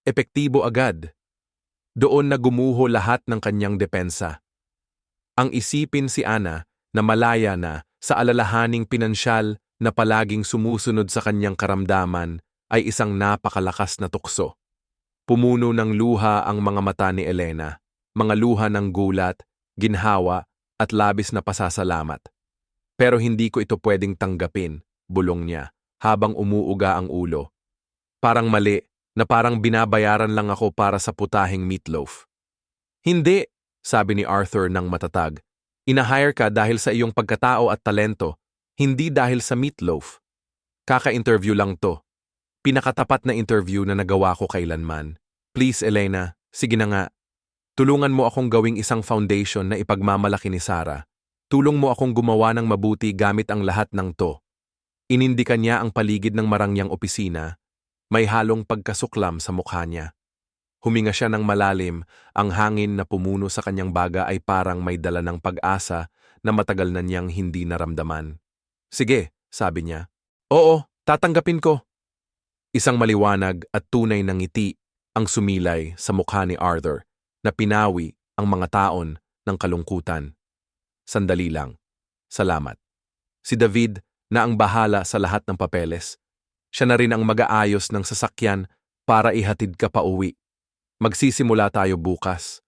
Epektibo agad. Doon na gumuho lahat ng kanyang depensa. Ang isipin si Ana na malaya na sa alalahaning pinansyal na palaging sumusunod sa kanyang karamdaman ay isang napakalakas na tukso. Pumuno ng luha ang mga mata ni Elena, mga luha ng gulat, ginhawa at labis na pasasalamat. Pero hindi ko ito pwedeng tanggapin, bulong niya, habang umuuga ang ulo. Parang mali, na parang binabayaran lang ako para sa putahing meatloaf. Hindi, sabi ni Arthur ng matatag. Inahire ka dahil sa iyong pagkatao at talento, hindi dahil sa meatloaf. Kaka-interview lang to. Pinakatapat na interview na nagawa ko kailanman. Please, Elena, sige na nga. Tulungan mo akong gawing isang foundation na ipagmamalaki ni Sarah. Tulong mo akong gumawa ng mabuti gamit ang lahat ng to. Inindikan niya ang paligid ng marangyang opisina. May halong pagkasuklam sa mukha niya. Huminga siya ng malalim, ang hangin na pumuno sa kanyang baga ay parang may dala ng pag-asa na matagal na niyang hindi naramdaman. Sige, sabi niya. Oo, tatanggapin ko. Isang maliwanag at tunay na ngiti ang sumilay sa mukha ni Arthur na pinawi ang mga taon ng kalungkutan. Sandali lang. Salamat. Si David na ang bahala sa lahat ng papeles. Siya na rin ang mag-aayos ng sasakyan para ihatid ka pa uwi. Magsisimula tayo bukas.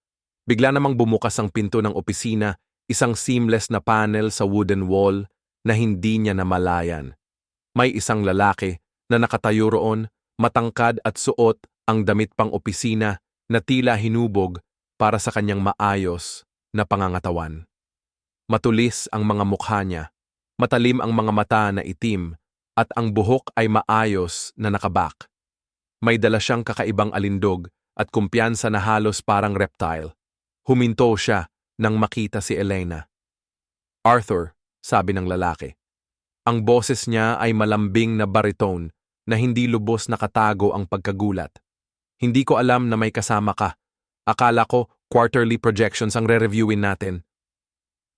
Bigla namang bumukas ang pinto ng opisina, isang seamless na panel sa wooden wall na hindi niya namalayan. May isang lalaki na nakatayo roon, matangkad at suot ang damit pang opisina na tila hinubog para sa kanyang maayos na pangangatawan. Matulis ang mga mukha niya, matalim ang mga mata na itim, at ang buhok ay maayos na nakabak. May dala siyang kakaibang alindog at kumpiyansa na halos parang reptile. Huminto siya nang makita si Elena. Arthur, sabi ng lalaki. Ang boses niya ay malambing na baritone na hindi lubos nakatago ang pagkagulat. Hindi ko alam na may kasama ka. Akala ko quarterly projections ang re-reviewin natin.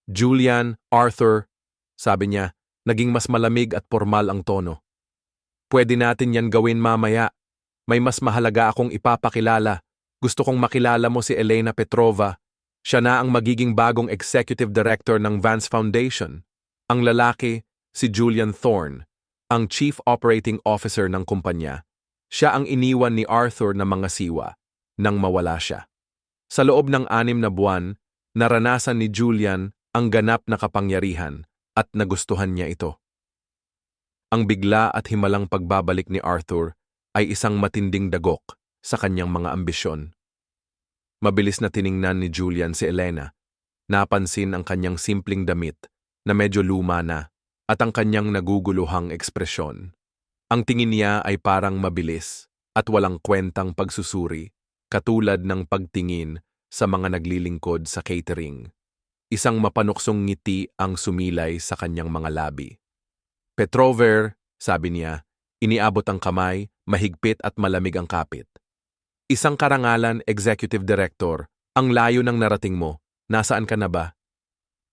Julian, Arthur, sabi niya, naging mas malamig at formal ang tono. Pwede natin yan gawin mamaya. May mas mahalaga akong ipapakilala. Gusto kong makilala mo si Elena Petrova. Siya na ang magiging bagong executive director ng Vance Foundation. Ang lalaki, si Julian Thorne, ang chief operating officer ng kumpanya. Siya ang iniwan ni Arthur na mga siwa nang mawala siya. Sa loob ng 6 na buwan, naranasan ni Julian ang ganap na kapangyarihan at nagustuhan niya ito. Ang bigla at himalang pagbabalik ni Arthur ay isang matinding dagok sa kanyang mga ambisyon. Mabilis na tiningnan ni Julian si Elena. Napansin ang kanyang simpleng damit na medyo luma na at ang kanyang naguguluhang ekspresyon. Ang tingin niya ay parang mabilis at walang kwentang pagsusuri, katulad ng pagtingin sa mga naglilingkod sa catering. Isang mapanuksong ngiti ang sumilay sa kanyang mga labi. Petrover, sabi niya, iniabot ang kamay, mahigpit at malamig ang kapit. Isang karangalan, executive director, ang layo ng narating mo, nasaan ka na ba?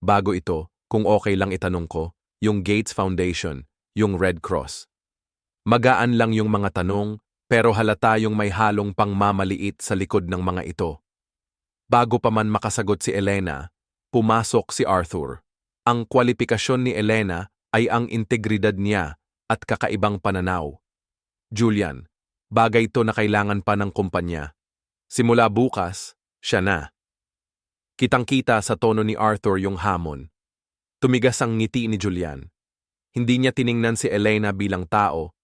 Bago ito, kung okay lang itanong ko, yung Gates Foundation, yung Red Cross. Magaan lang yung mga tanong, pero halata yung may halong pangmamaliit sa likod ng mga ito. Bago pa man makasagot si Elena, pumasok si Arthur. Ang kwalifikasyon ni Elena ay ang integridad niya at kakaibang pananaw. Julian, bagay ito na kailangan pa ng kumpanya. Simula bukas, siya na. Kitang-kita sa tono ni Arthur yung hamon. Tumigas ang ngiti ni Julian. Hindi niya tiningnan si Elena bilang tao,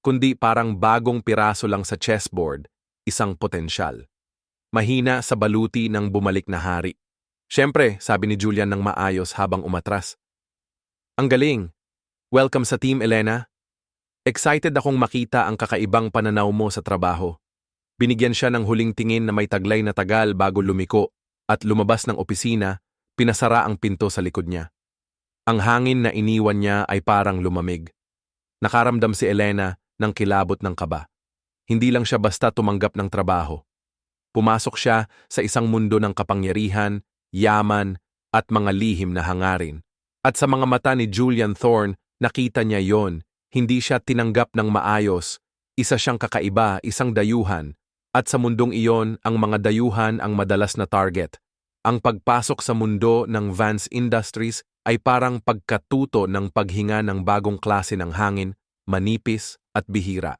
kundi parang bagong piraso lang sa chessboard, isang potensyal. Mahina sa baluti ng bumalik na hari. Siyempre, sabi ni Julian ng maayos habang umatras. Ang galing! Welcome sa team, Elena. Excited akong makita ang kakaibang pananaw mo sa trabaho. Binigyan siya ng huling tingin na may taglay na tagal bago lumiko at lumabas ng opisina, pinasara ang pinto sa likod niya. Ang hangin na iniwan niya ay parang lumamig. Nakaramdam si Elena ng kilabot ng kaba. Hindi lang siya basta tumanggap ng trabaho. Pumasok siya sa isang mundo ng kapangyarihan, yaman, at mga lihim na hangarin. At sa mga mata ni Julian Thorne, nakita niya yon. Hindi siya tinanggap ng maayos. Isa siyang kakaiba, isang dayuhan. At sa mundong iyon, ang mga dayuhan ang madalas na target. Ang pagpasok sa mundo ng Vance Industries ay parang pagkatuto ng paghinga ng bagong klase ng hangin, manipis at bihira.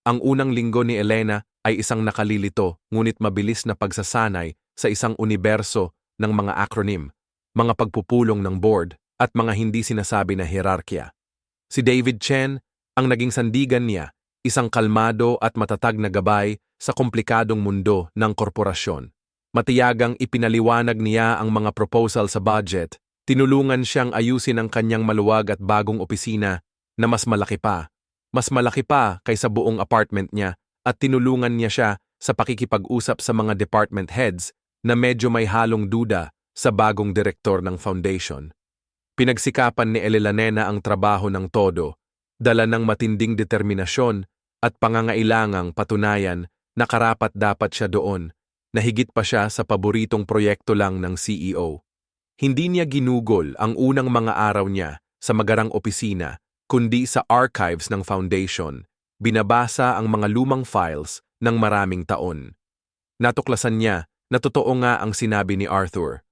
Ang unang linggo ni Elena ay isang nakalilito ngunit mabilis na pagsasanay sa isang universo ng mga acronym, mga pagpupulong ng board at mga hindi sinasabi na hierarkya. Si David Chen, ang naging sandigan niya, isang kalmado at matatag na gabay sa komplikadong mundo ng korporasyon. Matiyagang ipinaliwanag niya ang mga proposal sa budget, tinulungan siyang ayusin ang kanyang maluwag at bagong opisina na mas malaki pa kaysa buong apartment niya at tinulungan niya siya sa pakikipag-usap sa mga department heads na medyo may halong duda sa bagong direktor ng foundation. Pinagsikapan ni Elena ang trabaho ng todo, dala ng matinding determinasyon at pangangailangang patunayan na karapat-dapat siya doon, na higit pa siya sa paboritong proyekto lang ng CEO. Hindi niya ginugol ang unang mga araw niya sa magarang opisina, kundi sa archives ng foundation, binabasa ang mga lumang files ng maraming taon. Natuklasan niya na totoo nga ang sinabi ni Arthur.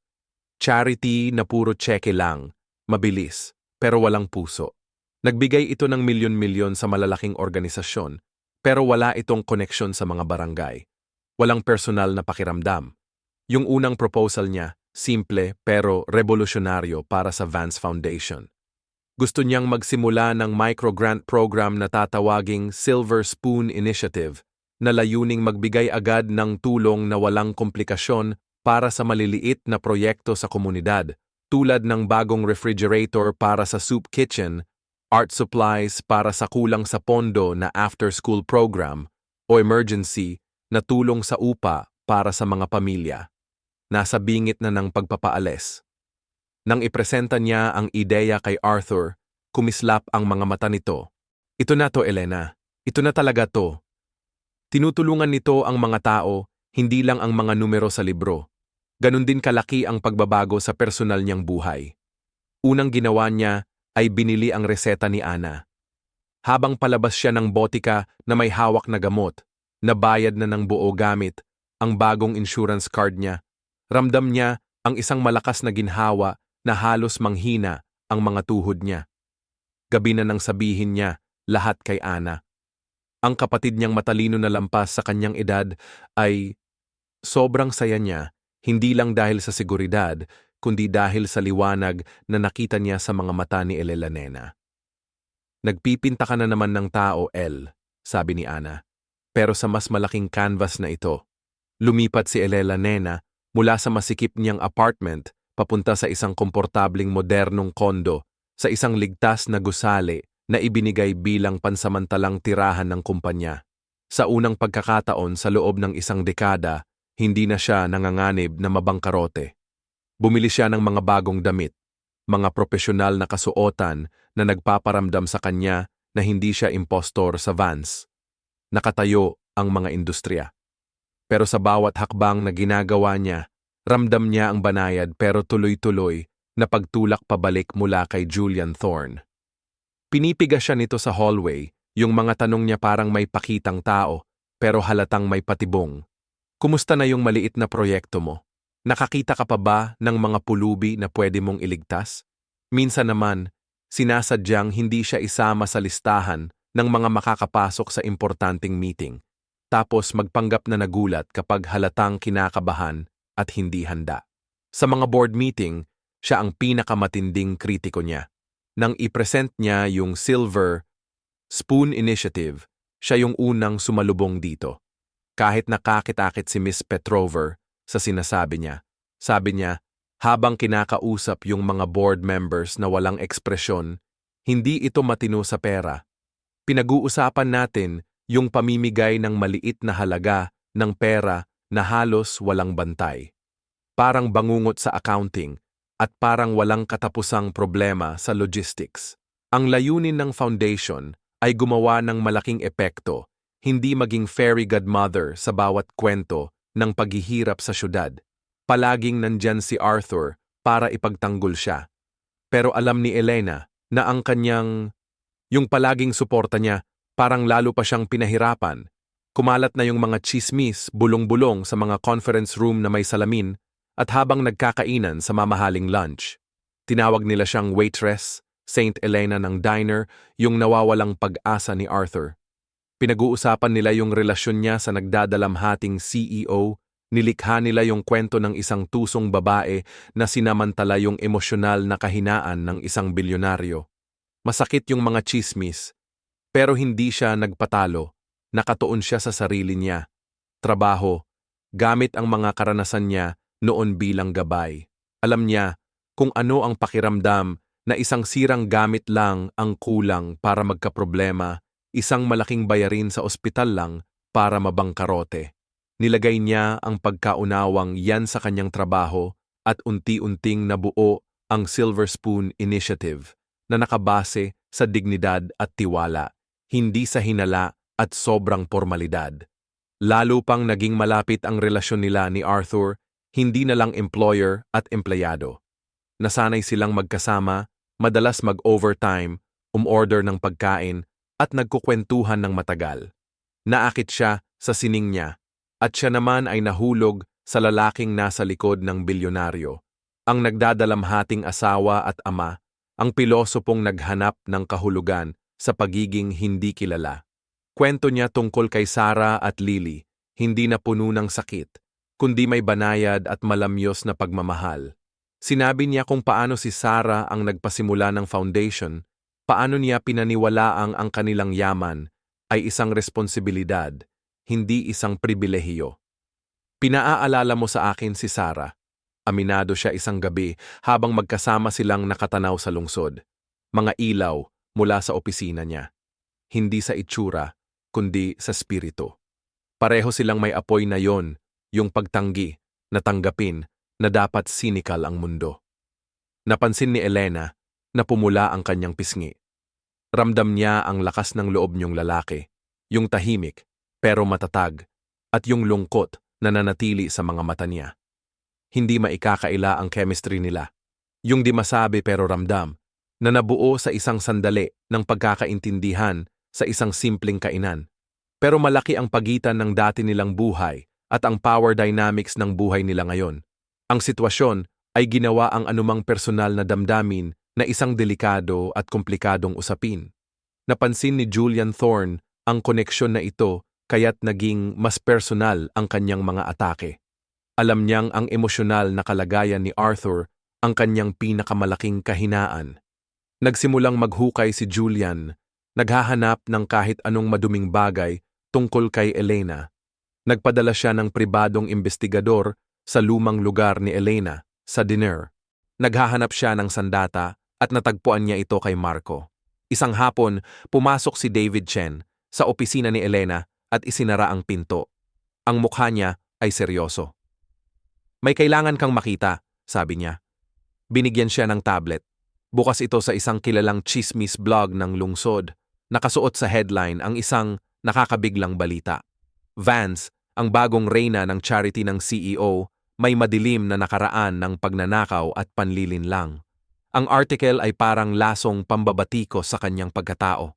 Charity na puro tseke lang, mabilis, pero walang puso. Nagbigay ito ng milyon-milyon sa malalaking organisasyon, pero wala itong koneksyon sa mga barangay. Walang personal na pakiramdam. Yung unang proposal niya, simple pero revolusyonaryo para sa Vance Foundation. Gusto niyang magsimula ng micro-grant program na tatawaging Silver Spoon Initiative, na layuning magbigay agad ng tulong na walang komplikasyon para sa maliliit na proyekto sa komunidad, tulad ng bagong refrigerator para sa soup kitchen, art supplies para sa kulang sa pondo na after-school program, o emergency na tulong sa upa para sa mga pamilya. Nasa bingit na ng pagpapaalis. Nang ipresenta niya ang ideya kay Arthur, kumislap ang mga mata nito. Ito na to, Elena. Ito na talaga to. Tinutulungan nito ang mga tao, hindi lang ang mga numero sa libro. Ganon din kalaki ang pagbabago sa personal niyang buhay. Unang ginawa niya ay binili ang reseta ni Ana. Habang palabas siya ng botika na may hawak na gamot, nabayad na ng buo gamit ang bagong insurance card niya, ramdam niya ang isang malakas na ginhawa na halos manghina ang mga tuhod niya. Gabi na nang sabihin niya lahat kay Ana. Ang kapatid niyang matalino na lampas sa kanyang edad ay sobrang saya niya, hindi lang dahil sa seguridad, kundi dahil sa liwanag na nakita niya sa mga mata ni Elena. Nagpipinta ka na naman ng tao, El, sabi ni Ana. Pero sa mas malaking canvas na ito. Lumipat si Elena mula sa masikip niyang apartment papunta sa isang komportabling modernong kondo, sa isang ligtas na gusali na ibinigay bilang pansamantalang tirahan ng kumpanya. Sa unang pagkakataon sa loob ng isang dekada, hindi na siya nanganganib na mabangkarote. Bumili siya ng mga bagong damit, mga propesyonal na kasuotan na nagpaparamdam sa kanya na hindi siya impostor sa Vance. Nakatayo ang mga industriya. Pero sa bawat hakbang na ginagawa niya, ramdam niya ang banayad pero tuloy-tuloy na pagtulak pabalik mula kay Julian Thorne. Pinipiga siya nito sa hallway, yung mga tanong niya parang may pakitang tao, pero halatang may patibong. Kumusta na yung maliit na proyekto mo? Nakakita ka pa ba ng mga pulubi na pwede mong iligtas? Minsan naman, sinasadyang hindi siya isama sa listahan ng mga makakapasok sa importanteng meeting, tapos magpanggap na nagulat kapag halatang kinakabahan at hindi handa. Sa mga board meeting, siya ang pinakamatinding kritiko niya. Nang i-present niya yung Silver Spoon Initiative, siya yung unang sumalubong dito. Kahit nakakit-akit si Miss Petrover sa sinasabi niya, sabi niya, habang kinakausap yung mga board members na walang ekspresyon, hindi ito matino sa pera. Pinag-uusapan natin yung pamimigay ng maliit na halaga ng pera na halos walang bantay. Parang bangungot sa accounting at parang walang katapusang problema sa logistics. Ang layunin ng foundation ay gumawa ng malaking epekto, hindi maging fairy godmother sa bawat kwento ng paghihirap sa syudad. Palaging nandyan si Arthur para ipagtanggol siya. Pero alam ni Elena na ang yung palaging suporta niya, parang lalo pa siyang pinahirapan. Kumalat na yung mga chismis, bulong-bulong sa mga conference room na may salamin At habang nagkakainan sa mamahaling lunch, tinawag nila siyang waitress, Saint Elena ng diner, yung nawawalang pag-asa ni Arthur. Pinag-uusapan nila yung relasyon niya sa nagdadalamhating CEO, nilikha nila yung kwento ng isang tusong babae na sinamantala yung emosyonal na kahinaan ng isang bilyonaryo. Masakit yung mga chismis, pero hindi siya nagpatalo. Nakatuon siya sa sarili niya. Trabaho, gamit ang mga karanasan niya noon bilang gabay. Alam niya kung ano ang pakiramdam na isang sirang gamit lang ang kulang para magkaproblema, isang malaking bayarin sa ospital lang para mabangkarote. Nilagay niya ang pagkaunawang yan sa kanyang trabaho at unti-unting nabuo ang Silver Spoon Initiative na nakabase sa dignidad at tiwala, hindi sa hinala at sobrang formalidad. Lalo pang naging malapit ang relasyon nila ni Arthur, hindi na lang employer at empleyado. Nasanay silang magkasama, madalas mag-overtime, umorder ng pagkain, at nagkukwentuhan ng matagal. Naakit siya sa sining niya, at siya naman ay nahulog sa lalaking nasa likod ng bilyonaryo, ang nagdadalamhating asawa at ama, ang pilosopong naghanap ng kahulugan sa pagiging hindi kilala. Kwento niya tungkol kay Sarah at Lily, hindi na puno ng sakit, kundi may banayad at malamyos na pagmamahal. Sinabi niya kung paano si Sarah ang nagpasimula ng foundation, paano niya pinaniwalaang ang kanilang yaman ay isang responsibilidad, hindi isang pribilehiyo. Pinaaalala mo sa akin si Sarah. Aminado siya isang gabi habang magkasama silang nakatanaw sa lungsod. Mga ilaw mula sa opisina niya. Hindi sa itsura, kundi sa spirito. Pareho silang may apoy na yon, yung pagtanggi, na tanggapin, na dapat cynical ang mundo. Napansin ni Elena na pumula ang kanyang pisngi. Ramdam niya ang lakas ng loob niyong lalaki, yung tahimik pero matatag, at yung lungkot na nanatili sa mga mata niya. Hindi maikakaila ang chemistry nila. Yung di masabi pero ramdam, na nabuo sa isang sandali ng pagkakaintindihan sa isang simpleng kainan. Pero malaki ang pagitan ng dati nilang buhay at ang power dynamics ng buhay nila ngayon. Ang sitwasyon ay ginawa ang anumang personal na damdamin na isang delikado at komplikadong usapin. Napansin ni Julian Thorne ang koneksyon na ito kaya't naging mas personal ang kanyang mga atake. Alam niyang ang emosyonal na kalagayan ni Arthur ang kanyang pinakamalaking kahinaan. Nagsimulang maghukay si Julian, naghahanap ng kahit anong maduming bagay tungkol kay Elena. Nagpadala siya ng pribadong investigador sa lumang lugar ni Elena, sa dinner. Naghahanap siya ng sandata at natagpuan niya ito kay Marco. Isang hapon, pumasok si David Chen sa opisina ni Elena at isinara ang pinto. Ang mukha niya ay seryoso. "May kailangan kang makita," sabi niya. Binigyan siya ng tablet. Bukas ito sa isang kilalang chismis blog ng lungsod. Nakasuot sa headline ang isang nakakabiglang balita. Vance, ang bagong reyna ng charity ng CEO, may madilim na nakaraan ng pagnanakaw at panlilinlang. Ang article ay parang lasong pambabatiko sa kanyang pagkatao.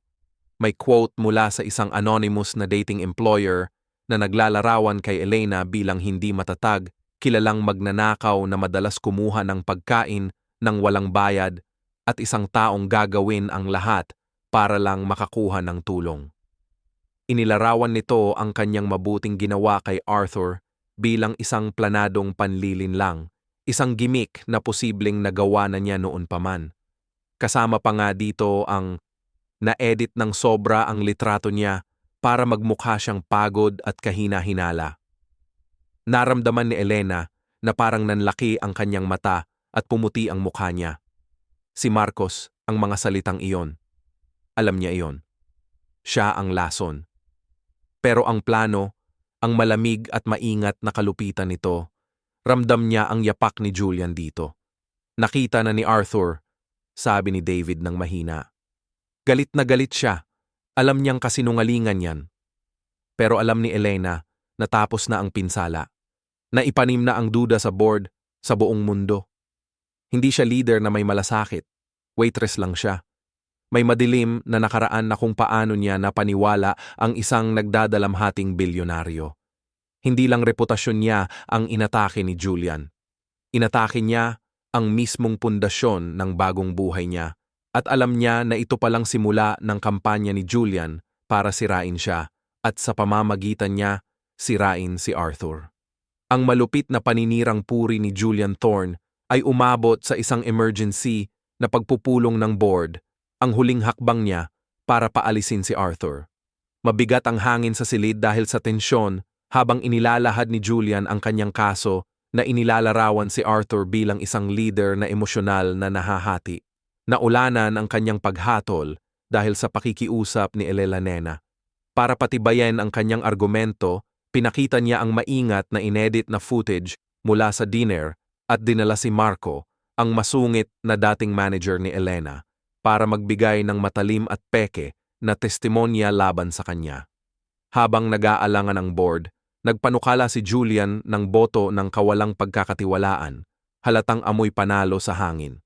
May quote mula sa isang anonymous na dating employer na naglalarawan kay Elena bilang hindi matatag, kilalang magnanakaw na madalas kumuha ng pagkain ng walang bayad at isang taong gagawin ang lahat para lang makakuha ng tulong. Inilarawan nito ang kanyang mabuting ginawa kay Arthur bilang isang planadong panlilinlang, isang gimmick na posibleng nagawa na niya noon pa man. Kasama pa nga dito ang na-edit ng sobra ang litrato niya para magmukha siyang pagod at kahina-hinala. Naramdaman ni Elena na parang nanlaki ang kanyang mata at pumuti ang mukha niya. Si Marcos ang mga salitang iyon. Alam niya iyon. Siya ang lason. Pero ang plano, ang malamig at maingat na kalupitan nito, ramdam niya ang yapak ni Julian dito. Nakita na ni Arthur, sabi ni David ng mahina. Galit na galit siya. Alam niyang kasinungalingan yan. Pero alam ni Elena na tapos na ang pinsala. Naipanim na ang duda sa board, sa buong mundo. Hindi siya leader na may malasakit. Waitress lang siya. May madilim na nakaraan na kung paano niya napaniwala ang isang nagdadalamhating bilyonaryo. Hindi lang reputasyon niya ang inatake ni Julian. Inatake niya ang mismong pundasyon ng bagong buhay niya at alam niya na ito palang simula ng kampanya ni Julian para sirain siya at sa pamamagitan niya, sirain si Arthur. Ang malupit na paninirang puri ni Julian Thorne ay umabot sa isang emergency na pagpupulong ng board, ang huling hakbang niya para paalisin si Arthur. Mabigat ang hangin sa silid dahil sa tensyon habang inilalahad ni Julian ang kanyang kaso na inilalarawan si Arthur bilang isang leader na emosyonal na nahahati. Naulanan ang kanyang paghatol dahil sa pakikiusap ni Elena. Para patibayan ang kanyang argumento, pinakita niya ang maingat na inedit na footage mula sa dinner at dinala si Marco, ang masungit na dating manager ni Elena, para magbigay ng matalim at peke na testimonya laban sa kanya. Habang nag-aalangan ang board, nagpanukala si Julian ng boto ng kawalang pagkakatiwalaan, halatang amoy panalo sa hangin.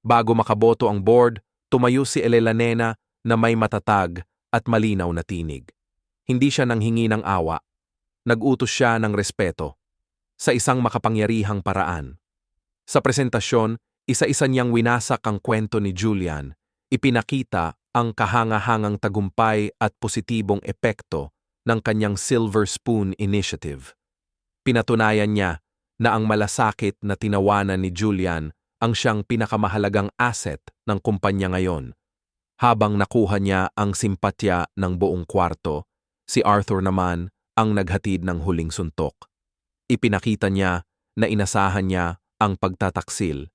Bago makaboto ang board, tumayo si Elena na may matatag at malinaw na tinig. Hindi siya nanghingi ng awa. Nag-utos siya ng respeto sa isang makapangyarihang paraan. Sa presentasyon, isa-isa niyang winasak ang kwento ni Julian, ipinakita ang kahangahangang tagumpay at positibong epekto ng kanyang Silver Spoon Initiative. Pinatunayan niya na ang malasakit na tinawanan ni Julian ang siyang pinakamahalagang asset ng kumpanya ngayon. Habang nakuha niya ang simpatya ng buong kwarto, si Arthur naman ang naghatid ng huling suntok. Ipinakita niya na inasahan niya ang pagtataksil.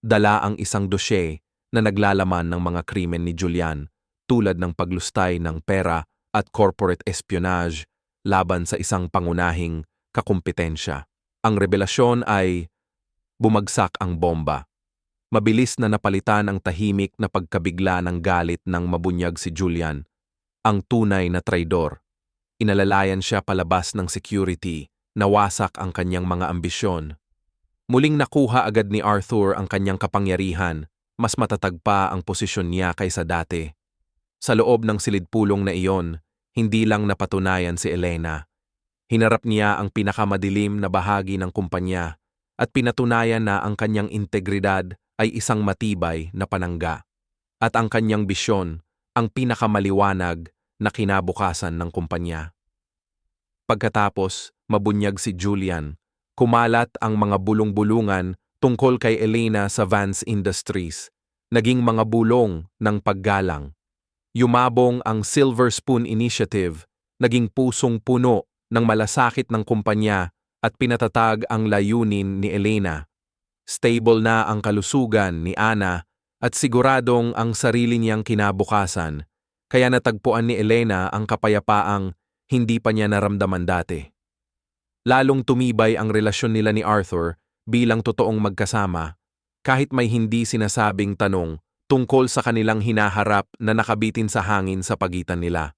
Dala ang isang dosye na naglalaman ng mga krimen ni Julian tulad ng paglustay ng pera at corporate espionage laban sa isang pangunahing kakumpetensya. Ang revelasyon ay bumagsak ang bomba. Mabilis na napalitan ang tahimik na pagkabigla ng galit ng mabunyag si Julian, ang tunay na traidor. Inalalayan siya palabas ng security, nawasak ang kanyang mga ambisyon. Muling nakuha agad ni Arthur ang kanyang kapangyarihan, mas matatag pa ang posisyon niya kaysa dati. Sa loob ng silid-pulong na iyon, hindi lang napatunayan si Elena. Hinarap niya ang pinakamadilim na bahagi ng kumpanya at pinatunayan na ang kanyang integridad ay isang matibay na panangga at ang kanyang bisyon ang pinakamaliwanag na kinabukasan ng kumpanya. Pagkatapos, mabunyag si Julian. Kumalat ang mga bulong-bulungan tungkol kay Elena sa Vance Industries. Naging mga bulong ng paggalang. Yumabong ang Silver Spoon Initiative, naging pusong puno ng malasakit ng kumpanya at pinatatag ang layunin ni Elena. Stable na ang kalusugan ni Anna at siguradong ang sarili niyang kinabukasan, kaya natagpuan ni Elena ang kapayapaang hindi pa niya naramdaman dati. Lalong tumibay ang relasyon nila ni Arthur bilang totoong magkasama, kahit may hindi sinasabing tanong tungkol sa kanilang hinaharap na nakabitin sa hangin sa pagitan nila.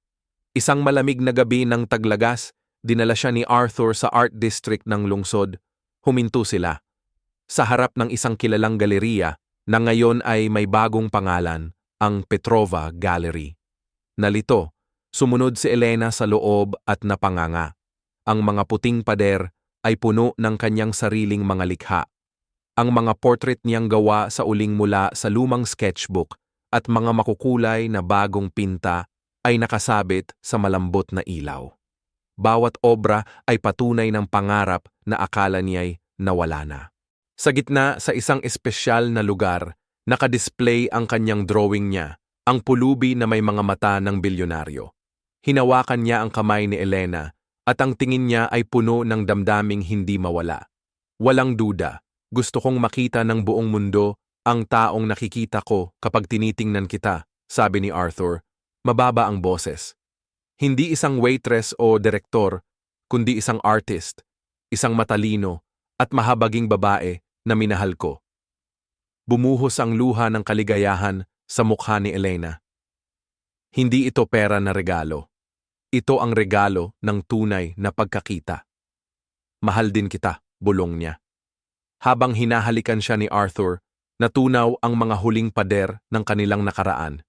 Isang malamig na gabi ng taglagas, dinala siya ni Arthur sa art district ng lungsod. Huminto sila sa harap ng isang kilalang galeriya na ngayon ay may bagong pangalan, ang Petrova Gallery. Nalito, sumunod si Elena sa loob at napanganga. Ang mga puting pader ay puno ng kanyang sariling mga likha. Ang mga portrait niyang gawa sa uling mula sa lumang sketchbook at mga makukulay na bagong pinta ay nakasabit sa malambot na ilaw. Bawat obra ay patunay ng pangarap na akala niya'y nawala na. Sa gitna sa isang espesyal na lugar, nakadisplay ang kanyang drawing niya, ang pulubi na may mga mata ng bilyonaryo. Hinawakan niya ang kamay ni Elena at ang tingin niya ay puno ng damdaming hindi mawala. Walang duda, gusto kong makita ng buong mundo ang taong nakikita ko kapag tinitingnan kita, sabi ni Arthur, mababa ang boses. Hindi isang waitress o direktor, kundi isang artist, isang matalino at mahabaging babae na minahal ko. Bumuhos ang luha ng kaligayahan sa mukha ni Elena. Hindi ito pera na regalo. Ito ang regalo ng tunay na pagkakita. Mahal din kita, bulong niya. Habang hinahalikan siya ni Arthur, natunaw ang mga huling pader ng kanilang nakaraan.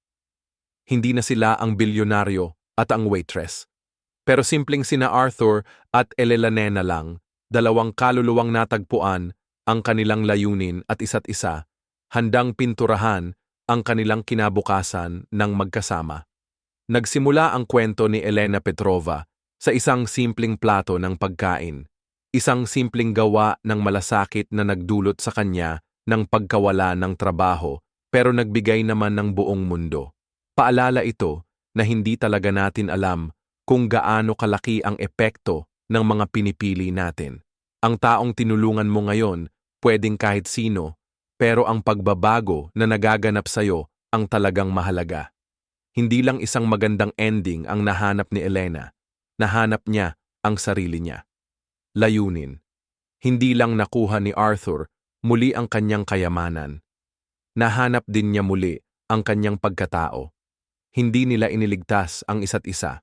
Hindi na sila ang bilyonaryo at ang waitress. Pero simpleng sina Arthur at Elena lang, dalawang kaluluwang natagpuan ang kanilang layunin at isa't isa, handang pinturahan ang kanilang kinabukasan ng magkasama. Nagsimula ang kwento ni Elena Petrova sa isang simpleng plato ng pagkain, isang simpleng gawa ng malasakit na nagdulot sa kanya ng pagkawala ng trabaho pero nagbigay naman ng buong mundo. Paalala ito na hindi talaga natin alam kung gaano kalaki ang epekto ng mga pinipili natin. Ang taong tinulungan mo ngayon, pwedeng kahit sino, pero ang pagbabago na nagaganap sa'yo ang talagang mahalaga. Hindi lang isang magandang ending ang nahanap ni Elena. Nahanap niya ang sarili niya. Layunin. Hindi lang nakuha ni Arthur muli ang kanyang kayamanan. Nahanap din niya muli ang kanyang pagkatao. Hindi nila iniligtas ang isa't isa.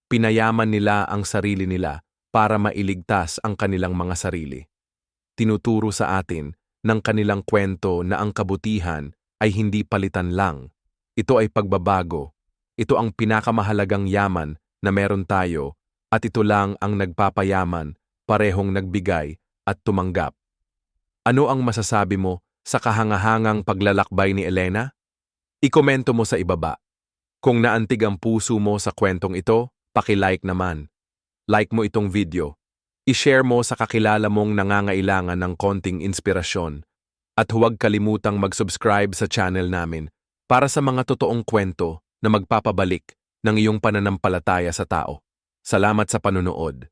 Pinayaman nila ang sarili nila para mailigtas ang kanilang mga sarili. Tinuturo sa atin ng kanilang kwento na ang kabutihan ay hindi palitan lang. Ito ay pagbabago. Ito ang pinakamahalagang yaman na meron tayo at ito lang ang nagpapayaman, parehong nagbigay at tumanggap. Ano ang masasabi mo sa kahangahangang paglalakbay ni Elena? Ikomento mo sa ibaba. Kung naantig ang puso mo sa kwentong ito, paki-like naman. Like mo itong video. I-share mo sa kakilala mong nangangailangan ng konting inspirasyon. At huwag kalimutang mag-subscribe sa channel namin para sa mga totoong kwento na magpapabalik ng iyong pananampalataya sa tao. Salamat sa panunood.